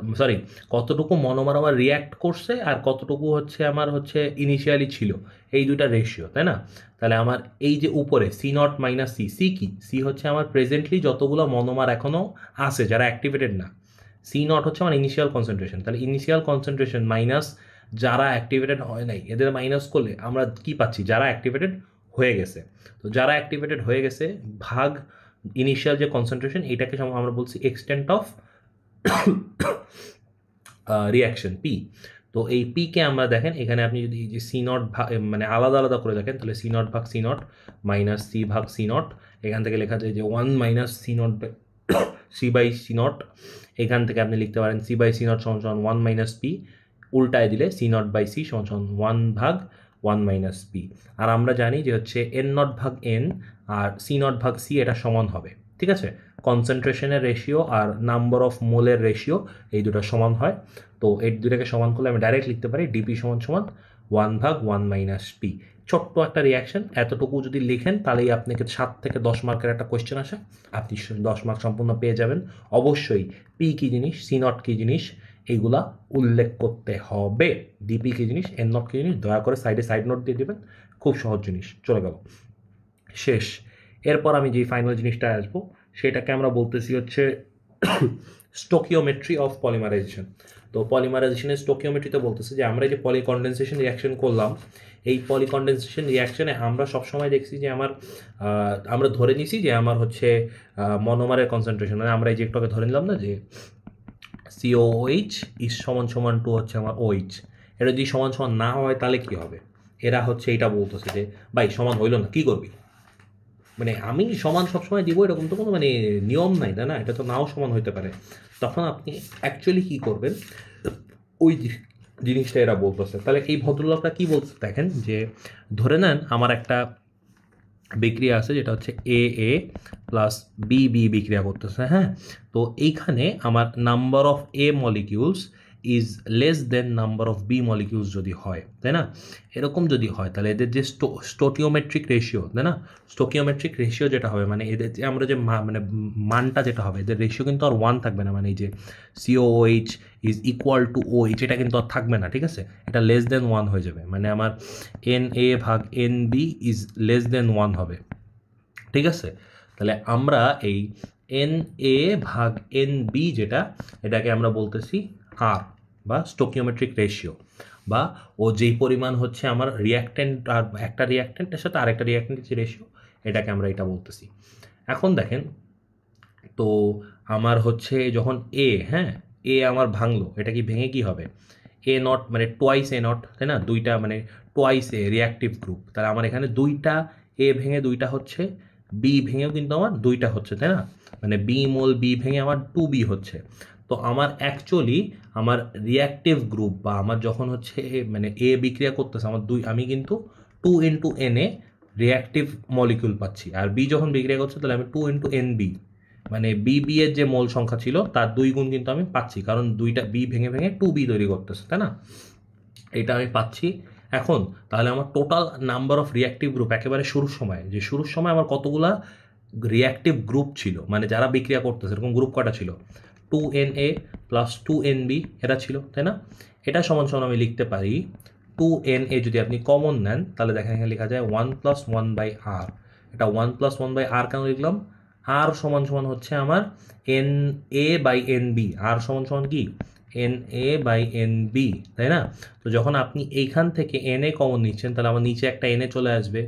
[SPEAKER 1] কতটুকু মনোমার আমার রিয়্যাক্ট করছে আর কতটুকু হচ্ছে আমার হচ্ছে ইনিশিয়ালি ছিল, এই দুইটা রেশিও, তাই না? তাহলে আমার এই যে উপরে C0 - C কি, সি হচ্ছে আমার প্রেজেন্টলি যতগুলো মনোমার এখনও আছে যারা অ্যাক্টিভেটেড না, C0 হচ্ছে আমার ইনিশিয়াল কনসেন্ট্রেশন, তাহলে ইনিশিয়াল কনসেন্ট্রেশন মাইনাস যারা অ্যাক্টিভেটেড হয় নাই, এদের মাইনাস করলে আমরা কি পাচ্ছি, যারা অ্যাক্টিভেটেড হয়ে গেছে। তো যারা অ্যাক্টিভেটেড হয়ে গেছে ভাগ ইনিশিয়াল যে কনসেন্ট্রেশন, এইটাকে আমরা বলছি এক্সটেন্ট অফ রিয়াকশন পি। তো এই পিকে আমরা দেখেন এখানে আপনি যদি এই যে সি নট ভাগ মানে আলাদা আলাদা করে দেখেন তাহলে সি নট ভাগ সি নট মাইনাস সি ভাগ সি নট, এখান থেকে লেখা যায় যে 1 minus C nought C by C nought, এখান থেকে আপনি লিখতে পারেন সি বাই সি নট সমান সমান 1 মাইনাস পি, উল্টায় দিলে সি নট বাই সি সমান সমান 1 ভাগ 1 মাইনাস পি। আর আমরা জানি যে হচ্ছে এন নট ভাগ এন আর সি নট ভাগ সি এটা সমান হবে, ঠিক আছে। কনসেন্ট্রেশনের রেশিও আর নাম্বার অফ মোলের রেশিও এই দুটো সমান হয়। তো এই দুটাকে সমান করলে আমি ডাইরেক্ট লিখতে পারি ডিপি সমান সমান 1 ভাগ 1 মাইনাস পি। ছোট্ট একটা রিয়াকশন, এতটুকু যদি লিখেন তাহলেই আপনাকে 7 থেকে 10 মার্কের একটা কোয়েশ্চেন আসে, আপনি 10 মার্ক সম্পূর্ণ পেয়ে যাবেন। অবশ্যই পি কী জিনিস, সি নট কী জিনিস এইগুলা উল্লেখ করতে হবে। ডিপি কী জিনিস, এন নট কী জিনিস দয়া করে সাইডে সাইড নোট দিয়ে দেবেন। খুব সহজ জিনিস, চলে গেল, শেষ। এরপর আমি যে ফাইনাল জিনিসটা আসবো সেটাকে আমরা বলতেছি হচ্ছে স্টোকিওমেট্রি অফ পলিমারাইজেশন। তো পলিমারাইজেশনের স্টোকিওমেট্রিতে বলতেছে যে আমরা যে পলিকন্ডেনসেশন রিয়াকশন করলাম, এই পলিকন্ডেনসেশন রিয়াকশনে আমরা সবসময় দেখছি যে আমরা ধরে নিছি যে আমার হচ্ছে মনোমারের কনসেন্ট্রেশন, মানে আমরা এই যে একটুকে ধরে নিলাম না যে COOH ইজ সমান সমান টু হচ্ছে আমার OH। এটা যদি সমান সমান না হয় তাহলে কি হবে? এরা হচ্ছে এইটা বলতেছে যে ভাই সমান হইলো না, কি করবি? মানে আমি সমান সবসময় দিব এরকম তো কোনো মানে নিয়ম নাই, তাই না? এটা তো নাও সমান হইতে পারে। তখন আপনি অ্যাকচুয়ালি কী করবেন, ওই জিনিসটা এরা বলতেছে। তাহলে এই ভদ্রলোকরা কী বলতে দেখেন যে ধরে নেন আমার একটা বিক্রিয়া আছে যেটা হচ্ছে এ প্লাস বি বিক্রিয়া করতেছে, হ্যাঁ। তো এইখানে আমার number of A molecules is less than number of B molecules যদি হয়, তাই না? এরকম যদি হয় তাহলে এদের যে স্টোকিওমেট্রিক রেশিও, তাই না? স্টোকিওমেট্রিক রেশিও যেটা হবে মানে এদের যে আমরা যে মানে মানটা যেটা হবে এদের রেশিও কিন্তু আর 1 থাকবে না, মানে এই যে COOH is equal two OH এটা কিন্তু আর থাকবে না, ঠিক আছে? এটা লেস দেন 1 হয়ে যাবে, মানে আমার NA ভাগ NB ইজ লেস দেন 1 হবে, ঠিক আছে? তাহলে আমরা এই NA ভাগ NB যেটা, এটাকে আমরা বলতেছি আর বা স্টোকিওমেট্রিক রেশিও, বা ও যেই পরিমাণ হচ্ছে আমার রিয়াক্ট্যান্ট আর একটা রিয়াক্ট্যান্টের সাথে আরেকটা রিয়াক্ট্যান্টের যে রেশিও, এটাকে আমরা এটা বলতেছি। এখন দেখেন তো আমার হচ্ছে যখন হ্যাঁ আমার ভাঙলো, এটা কি ভেঙে কি হবে? এ নট মানে টোয়াইস এ নট, তাই না? দুইটা মানে টোয়াইস এ রিয়াক্টিভ গ্রুপ, তাহলে আমার এখানে দুইটা এ ভেঙে দুইটা হচ্ছে, বি ভেঙেও কিন্তু আমার দুইটা হচ্ছে, তাই না? মানে বি মোল বি ভেঙে আমার 2B হচ্ছে। তো আমার অ্যাকচুয়ালি আমার রিয়াক্টিভ গ্রুপ বা আমার যখন হচ্ছে মানে এ বিক্রিয়া করতেছে আমার আমি কিন্তু 2 ইন্টু NA রিয়াক্টিভ মলিকিউল পাচ্ছি, আর বি যখন বিক্রিয়া করছে তাহলে আমি 2 ইন্টু NB মানে বি এর যে মোল সংখ্যা ছিল তার 2 গুণ কিন্তু আমি পাচ্ছি, কারণ দুইটা বি ভেঙে ভেঙে 2B তৈরি করতেছে, তাই না? এটা আমি পাচ্ছি। এখন তাহলে আমার total number of reactive group একেবারে শুরুর সময় আমার কতগুলা রিয়াক্টিভ গ্রুপ ছিল, মানে যারা বিক্রিয়া করতেছে এরকম গ্রুপ কটা ছিল? 2NA প্লাস 2NB এরা ছিল, তাই না? এটা সমান সমান আমি লিখতে পারি 2NA যদি আপনি কমন নেন তাহলে দেখেন এখানে লেখা যায় 1 + 1/r। এটা 1 + 1/r কেন লিখলাম? আর সমান সমান হচ্ছে আমার NA/NB। আর সমান সমান কি? NA/NB, তাই না? তো যখন আপনি এইখান থেকে NA কমন নিচ্ছেন তাহলে আমার নিচে একটা NA চলে আসবে।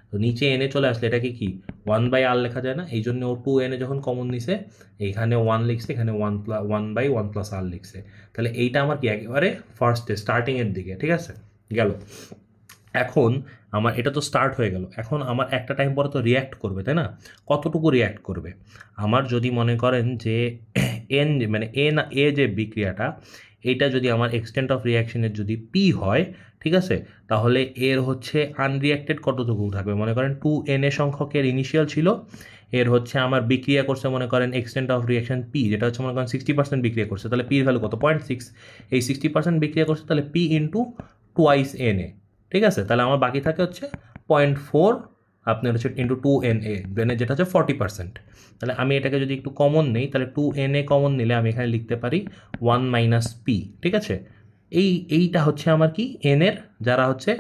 [SPEAKER 1] তো নিচে NA চলে আসলে এটাকে কি 1/r লেখা যায় না? এই জন্য ও 2NA যখন কমন নিছে এইখানে 1 লিখছে, এখানে 1/1 + r লিখছে। তাহলে এইটা আমার কি একেবারে ফার্স্টে স্টার্টিংয়ের দিকে, ঠিক আছে? গেল। এখন আমার এটা তো স্টার্ট হয়ে গেল, এখন আমার একটা টাইম পরে তো রিয়্যাক্ট করবে, তাই না? কতটুকু রিয়্যাক্ট করবে? আমার যদি মনে করেন যে মানে এ যে বিক্রিয়াটা এইটা যদি আমার এক্সটেন্ট অফ রিয়াকশনের যদি পি হয়, ঠিক আছে, তাহলে এর হচ্ছে আনরিয়াক্টেড কতটুকু থাকবে? মনে করেন 2NA সংখ্যকের ইনিশিয়াল ছিল, এর হচ্ছে আমার বিক্রিয়া করছে মনে করেন এক্সটেন্ট অফ রিয়াকশন পি যেটা হচ্ছে মনে করেন 60% বিক্রিয়া করছে, তাহলে পির ভ্যালু কত? 0.6। এই 60% বিক্রিয়া করছে তাহলে পি ইন্টু টুয়াইস NA, ঠিক আছে? তাহলে আমার বাকি থাকে হচ্ছে 0.4 আপনার হচ্ছে ইন্টু 2NA যেটা হচ্ছে 40%। তাহলে আমি এটাকে যদি একটু কমন নেই তাহলে 2NA কমন নিলে আমি এখানে লিখতে পারি 1 - P, ঠিক আছে? এইটা হচ্ছে আমার কি এর যারা হচ্ছে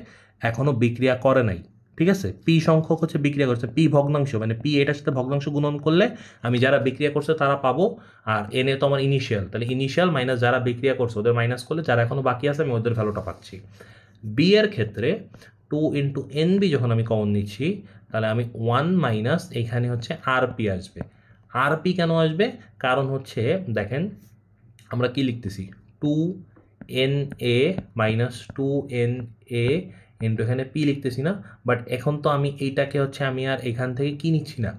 [SPEAKER 1] এখনও বিক্রিয়া করে নাই, ঠিক আছে? পি সংখ্যক হচ্ছে বিক্রিয়া করছে, পি ভগ্নাংশ মানে পি এটার সাথে ভগ্নাংশ গুণন করলে আমি যারা বিক্রিয়া করছে তারা পাবো, আর NA তো আমার ইনিশিয়াল, তাহলে ইনিশিয়াল মাইনাস যারা বিক্রিয়া করছে ওদের মাইনাস করলে যারা এখনও বাকি আছে আমি ওদের ভ্যালুটা পাচ্ছি। বি এর ক্ষেত্রে 2 ইন্টু NB যখন আমি কমন নিচ্ছি তাহলে আমি 1 - এখানে হচ্ছে RP আসবে। RP কেন আসবে? কারণ হচ্ছে দেখেন আমরা কি লিখতেছি, 2na মাইনাস 2na ইন্টু এখানে পি লিখতেছি না। বাট এখন তো আমি এইটাকে হচ্ছে আমি আর এখান থেকে কি নিচ্ছি না,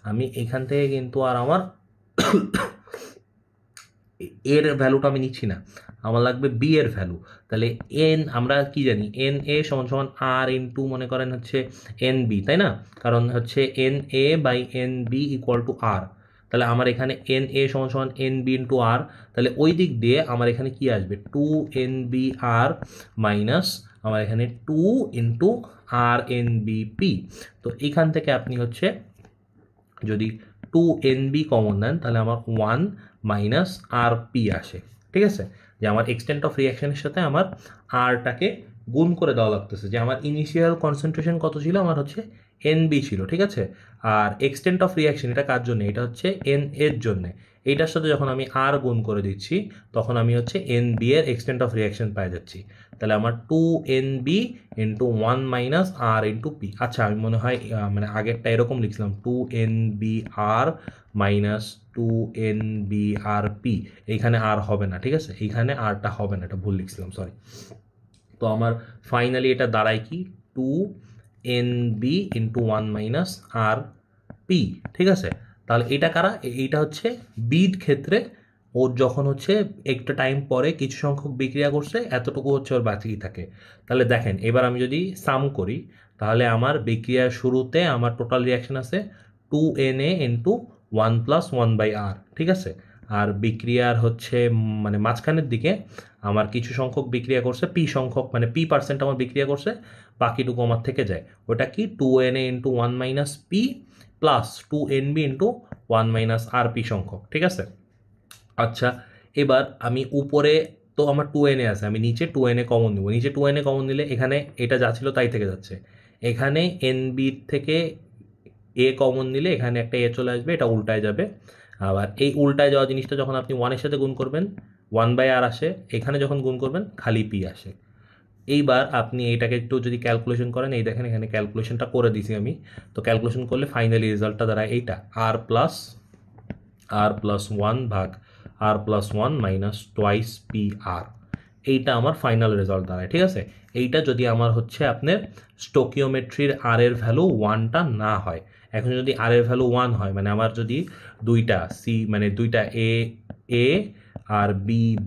[SPEAKER 1] আমি এখান থেকে কিন্তু আর আমার এর ভ্যালুটা আমি নিচ্ছি না, আমার লাগবে বি এর ভ্যালু। তাহলে এন আমরা কি জানি, এন এ সমান সমান আর ইন্টু মনে করেন হচ্ছে এন বি, তাই না? কারণ হচ্ছে N A by N B equal to R. তাহলে আমার এখানে এন এ সমান সমান এন বি ইন্টু আর। তাহলে ওই দিক দিয়ে আমার এখানে কি আসবে, 2nbr মাইনাস আমার এখানে 2 ইন্টু আর এন বি পি। তো এখান থেকে আপনি হচ্ছে যদি 2nb কমন নেন তাহলে আমার 1 মাইনাস আর পি আসে। ঠিক আছে, যে আমার এক্সটেন্ট অফ রিয়াকশনের সাথে আমার আরটাকে গুণ করে দেওয়া লাগতেছে। যে আমার ইনিশিয়াল কনসেন্ট্রেশন কত ছিল, আমার হচ্ছে এনবি ছিল। ঠিক আছে, আর এক্সটেন্ট অফ রিয়াকশন এটা কার জন্য, এটা হচ্ছে এন এর জন্য। এইটার সাথে যখন আমি আর গুণ করে দিচ্ছি তখন আমি হচ্ছে এন বি এর এক্সটেন্ট অফ রিয়াকশন পেয়ে যাচ্ছি। তাহলে আমার 2nb ইন্টু 1 মাইনাস আর ইন্টু পি। আচ্ছা, আমি মনে হয় মানে আগেরটা এরকম লিখছিলাম 2nbr মাইনাস 2nbrp, এইখানে আর হবে না। ঠিক আছে, এইখানে আরটা হবে না, এটা ভুল লিখছিলাম, সরি। তো আমার ফাইনালি এটা দাঁড়ায় কি, 2nb into 1 minus r P. ঠিক আছে, তাহলে এটা কারা, এইটা হচ্ছে বির ক্ষেত্রে ওর যখন হচ্ছে একটা টাইম পরে কিছু সংখ্যক বিক্রিয়া করছে, এতটুকু হচ্ছে ওর বাকি থাকে। তাহলে দেখেন এবার আমি যদি সাম করি তাহলে আমার বিক্রিয়ার শুরুতে আমার টোটাল রিয়াকশন আছে 2na ইন্টু 1 প্লাস 1 বাই আর। ঠিক আছে, আর বিক্রিয়ার হচ্ছে মানে মাঝখানের দিকে আমার কিছু সংখ্যক বিক্রিয়া করছে, পি সংখ্যক মানে পি পার্সেন্ট আমার বিক্রিয়া করছে, বাকিটুকু আমার থেকে যায়। ওটা কি 2na into 1 minus P plus 2nb into 1 minus r P সংখ্যক। ঠিক আছে, আচ্ছা এবার আমি উপরে তো আমার 2na আছে, আমি নিচে 2na কমন নিব। নিচে 2na কমন নিলে এখানে এটা যা ছিল তাই থেকে যাচ্ছে। এখানে এনবি থেকে এ কমন নিলে এখানে একটা এ চলে আসবে, এটা উল্টায় যাবে। আবার এই উল্টায় যাওয়া জিনিসটা যখন আপনি 1-এর সাথে গুণ করবেন 1 বাই আর আসে, এখানে যখন গুণ করবেন খালি পি আসে। এইবার আপনি এইটাকে একটু যদি ক্যালকুলেশন করেন, এই দেখেন এখানে ক্যালকুলেশনটা করে দিছি আমি। তো ক্যালকুলেশন করলে ফাইনালি রেজাল্টটা দাঁড়ায় এইটা, আর প্লাস 1 ভাগ আর plus 1 minus twice P R. এইটা আমার ফাইনাল রেজাল্ট দাঁড়ায়। ঠিক আছে, এইটা যদি আমার হচ্ছে আপনার স্টোকিওমেট্রির আর এর ভ্যালু 1টা না হয়। এখন যদি আর এর ভ্যালু 1 হয়, মানে আমার যদি দুইটা সি মানে দুইটা এ আর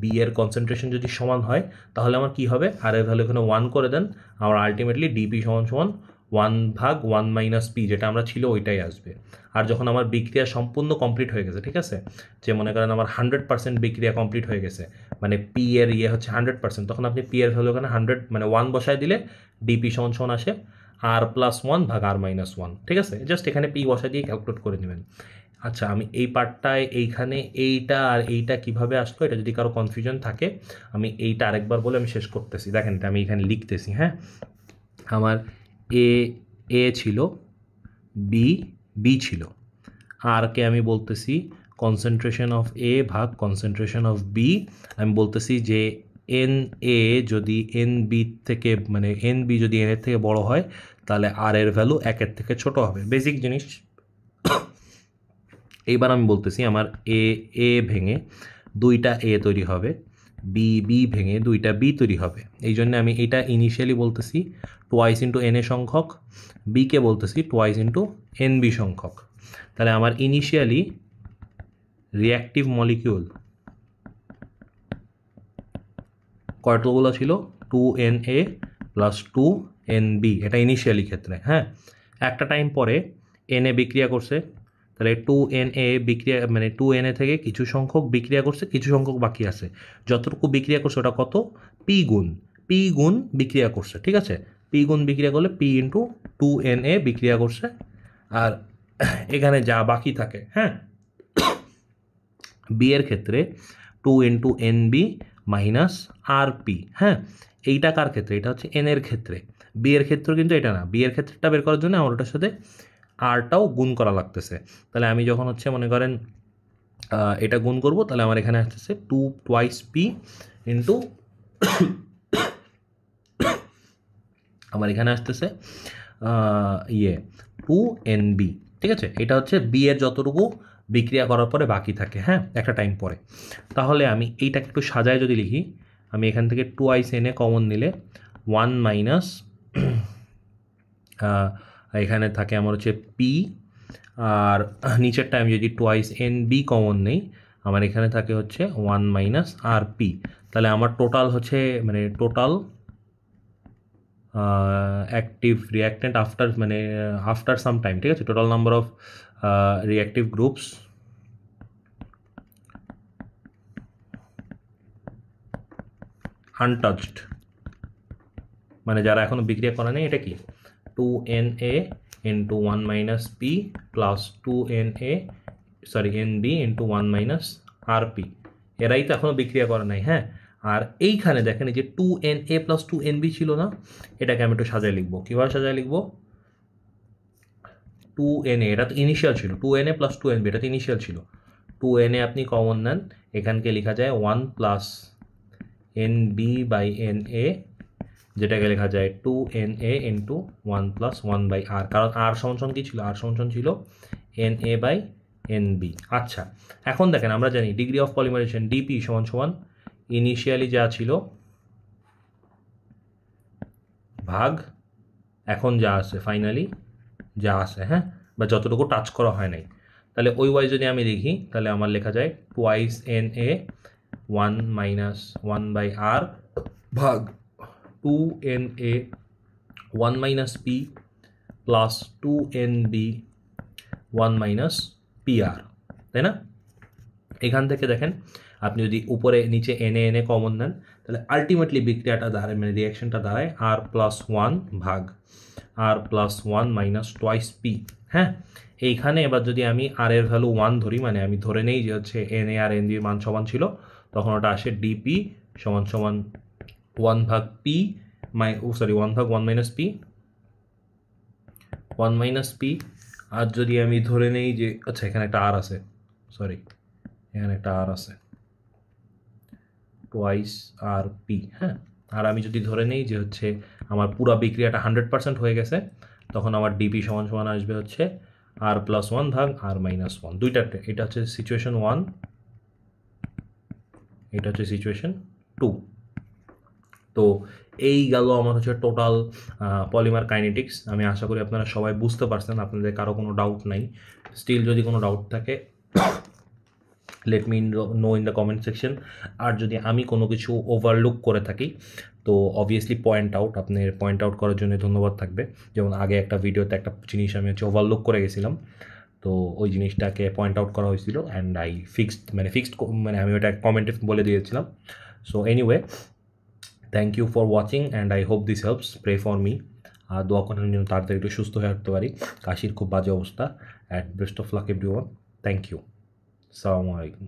[SPEAKER 1] বি এর কনসেন্ট্রেশন যদি সমান হয় তাহলে আমার কি হবে, আর এর ভ্যালু এখানে 1 করে দেন, আমার আলটিমেটলি ডিপি সমান সমান 1 ভাগ 1 মাইনাস পি, যেটা আমরা ছিল ওইটাই আসবে। আর যখন আমার বিক্রিয়া সম্পূর্ণ কমপ্লিট হয়ে গেছে, ঠিক আছে, যে মনে করেন আমার 100% বিক্রিয়া কমপ্লিট হয়ে গেছে, মানে পি এর হচ্ছে 100%, তখন আপনি পি এর ভ্যালু এখানে 100 মানে 1 বসায় দিলে ডিপি সমান সমান আসে আর প্লাস 1 ভাগ আর মাইনাস 1। ঠিক আছে, জাস্ট এখানে পি বসায় দিয়ে ক্যালকুলেট করে নেবেন। আচ্ছা, আমি এই পার্টটায় এইখানে এইটা আর এইটা কিভাবে আসলো, এটা যদি কারো কনফিউশন থাকে আমি এইটা আরেকবার বলে আমি শেষ করতেছি। দেখেন এটা আমি এখানে লিখতেছি। হ্যাঁ, আমার এ ছিল, বি ছিল, আরকে আমি বলতেছি কনসেন্ট্রেশন অফ এ ভাগ কনসেন্ট্রেশন অফ বি। আমি বলতেছি যে এন এ যদি এন বি থেকে মানে এন বি যদি এন এর থেকে বড় হয় তাহলে আর এর ভ্যালু 1-এর থেকে ছোট হবে, বেসিক জিনিস। এইবার আমি বলতেছি আমার এ ভেঙে দুইটা এ তৈরি হবে, বি ভেঙে দুইটা বি তৈরি হবে। এই জন্য আমি এটা ইনিশিয়ালি বলতেছি টোয়াইস ইন্টু এন এ সংখ্যক, বিকে বলতেছি টোয়াইস ইন্টু এন বি সংখ্যক। তাহলে আমার ইনিশিয়ালি রিঅ্যাক্টিভ মলিকিউল কয়টাগুলো ছিল, 2na প্লাস 2nb, এটা ইনিশিয়ালি ক্ষেত্রে। হ্যাঁ, একটা টাইম পরে এনএ বিক্রিয়া করছে, তাহলে 2na বিক্রিয়া মানে 2na থেকে কিছু সংখ্যক বিক্রিয়া করছে, কিছু সংখ্যক বাকি আছে। যতটুকু বিক্রিয়া করছে ওটা কত, পি গুণ বিক্রিয়া করছে। ঠিক আছে, পি গুণ বিক্রিয়া করলে পি ইন্টু 2na বিক্রিয়া করছে, আর এখানে যা বাকি থাকে, হ্যাঁ, বি এর ক্ষেত্রে 2 into NB minus r P. হ্যাঁ, এইটা কার ক্ষেত্রে, এটা হচ্ছে এন এর ক্ষেত্রে। বি এর ক্ষেত্রে কিন্তু এটা না, বি এর ক্ষেত্রটা বের করার জন্য আমার ওটার সাথে আরটাও গুণ করা লাগতেছে। তাহলে আমি যখন হচ্ছে মনে করেন এটা গুণ করব, তাহলে আমার এখানে আসতেছে 2 টোয়াইস পি ইন্টু আমার এখানে আসতেছে 2nb। ঠিক আছে, এটা হচ্ছে বি এর যতটুকু বিক্রিয়া করার পরে বাকি থাকে, হ্যাঁ, একটা টাইম পরে। তাহলে আমি এইটাকে একটু সাজায় যদি লিখি, আমি এখান থেকে 2i এনে কমন নিলে 1 মাইনাস এখানে থাকে আমার হচ্ছে পি, আর নিচেরটা আমি যদি 2i NB কমন নেই, আমার এখানে থাকে হচ্ছে 1 মাইনাস আর পি। তাহলে আমার টোটাল হচ্ছে মানে টোটাল অ্যাক্টিভ রিঅ্যাক্টেন্ট আফটার মানে আফটার সাম টাইম, ঠিক আছে, total number of reactive groups untouched, মানে যারা এখনও বিক্রিয়া করা নেই, এটা কি 2Na into 1 minus P plus 2NB into 1 minus RP, এরাই তো এখনও বিক্রিয়া করা নাই, হ্যাঁ। আর এইখানে দেখেন এই যে 2Na প্লাস 2NB ছিল না, এটাকে আমি একটু সাজায় লিখবো। কীভাবে সাজায় লিখবো? 2Na এটা তো ইনিশিয়াল ছিল, 2Na প্লাস 2NB এটা তো ইনিশিয়াল ছিল। 2Na আপনি কমন নেন, এখানকে লেখা যায় 1 প্লাস NB বাই Na, যেটাকে লেখা যায় 2Na ইন্টু 1 প্লাস 1 বাই আর, কারণ আর সমান কী ছিল? আর সমান ছিল Na বাই NB। আচ্ছা, এখন দেখেন আমরা জানি ডিগ্রি অফ পলিমারাইজেশন DP সমান সমান ইনিশিয়ালি যা ছিল ভাগ এখন যা আছে, ফাইনালি যা আছে, হ্যাঁ, বা যতটুকু টাচ করা হয় নাই। তাহলে ওই ওয়াই যদি আমি লিখি, তাহলে আমার লেখা যায় 2 Na 1 মাইনাস 1 বাই আর ভাগ 2Na 1 minus P plus 2NB 1 minus PR, তাই না? এখান থেকে দেখেন আপনি যদি উপরে নিচে এনে কমন নেন, তাহলে আলটিমেটলি বিক্রিয়াটা দাঁড়ায় মানে রিয়াকশনটা দাঁড়ায় R+1 ভাগ R+1 মাইনাস টোয়াইস পি, হ্যাঁ। এইখানে এবার যদি আমি আর এর ভ্যালু 1 ধরি, মানে আমি ধরে নেই যে হচ্ছে Na আর NB মান সমান ছিল, তখন ওটা আসে DP সমান সমান 1 ভাগ পি 1 ভাগ 1 মাইনাস পি 1 মাইনাস পি। আর যদি আমি ধরে নেই যে আচ্ছা এখানে একটা আর আছে, সরি এখানে একটা আর আছে, টোয়াইস আর পি, হ্যাঁ। আর আমি যদি ধরে নেই যে হচ্ছে আমার পুরো বিক্রিয়াটা 100% হয়ে গেছে, তখন আমার ডিপি সমান সমান আসবে হচ্ছে R+1 ভাগ R-1, দুইটাতে। এটা হচ্ছে সিচুয়েশন 1, এটা হচ্ছে সিচুয়েশন 2। তো এই গেল আমার হচ্ছে টোটাল পলিমার কাইনেটিক্স। আমি আশা করি আপনারা সবাই বুঝতে পারছেন, আপনাদের কারো কোনো ডাউট নাই। স্টিল যদি কোনো ডাউট থাকে let me know in the comment section. আর যদি আমি কোনো কিছু ওভারলুক করে থাকি তো অবভিয়াসলি পয়েন্ট আউট করার জন্য ধন্যবাদ থাকবে। যেমন আগে একটা ভিডিওতে একটা জিনিস আমি হচ্ছে ওভারলুক করে গেছিলাম, তো ওই জিনিসটাকে পয়েন্ট আউট করা হয়েছিল অ্যান্ড আই ফিক্সড মানে আমি ওটা কমেন্টে বলে দিয়েছিলাম। So anyway, thank you for watching and I hope this helps. Pray for me, আর দোয়া করার জন্য তাড়াতাড়ি একটু সুস্থ হয়ে উঠতে পারি। কাশির খুব বাজে অবস্থা। At best of luck everyone. Thank you. আসসালামু আলাইকুম।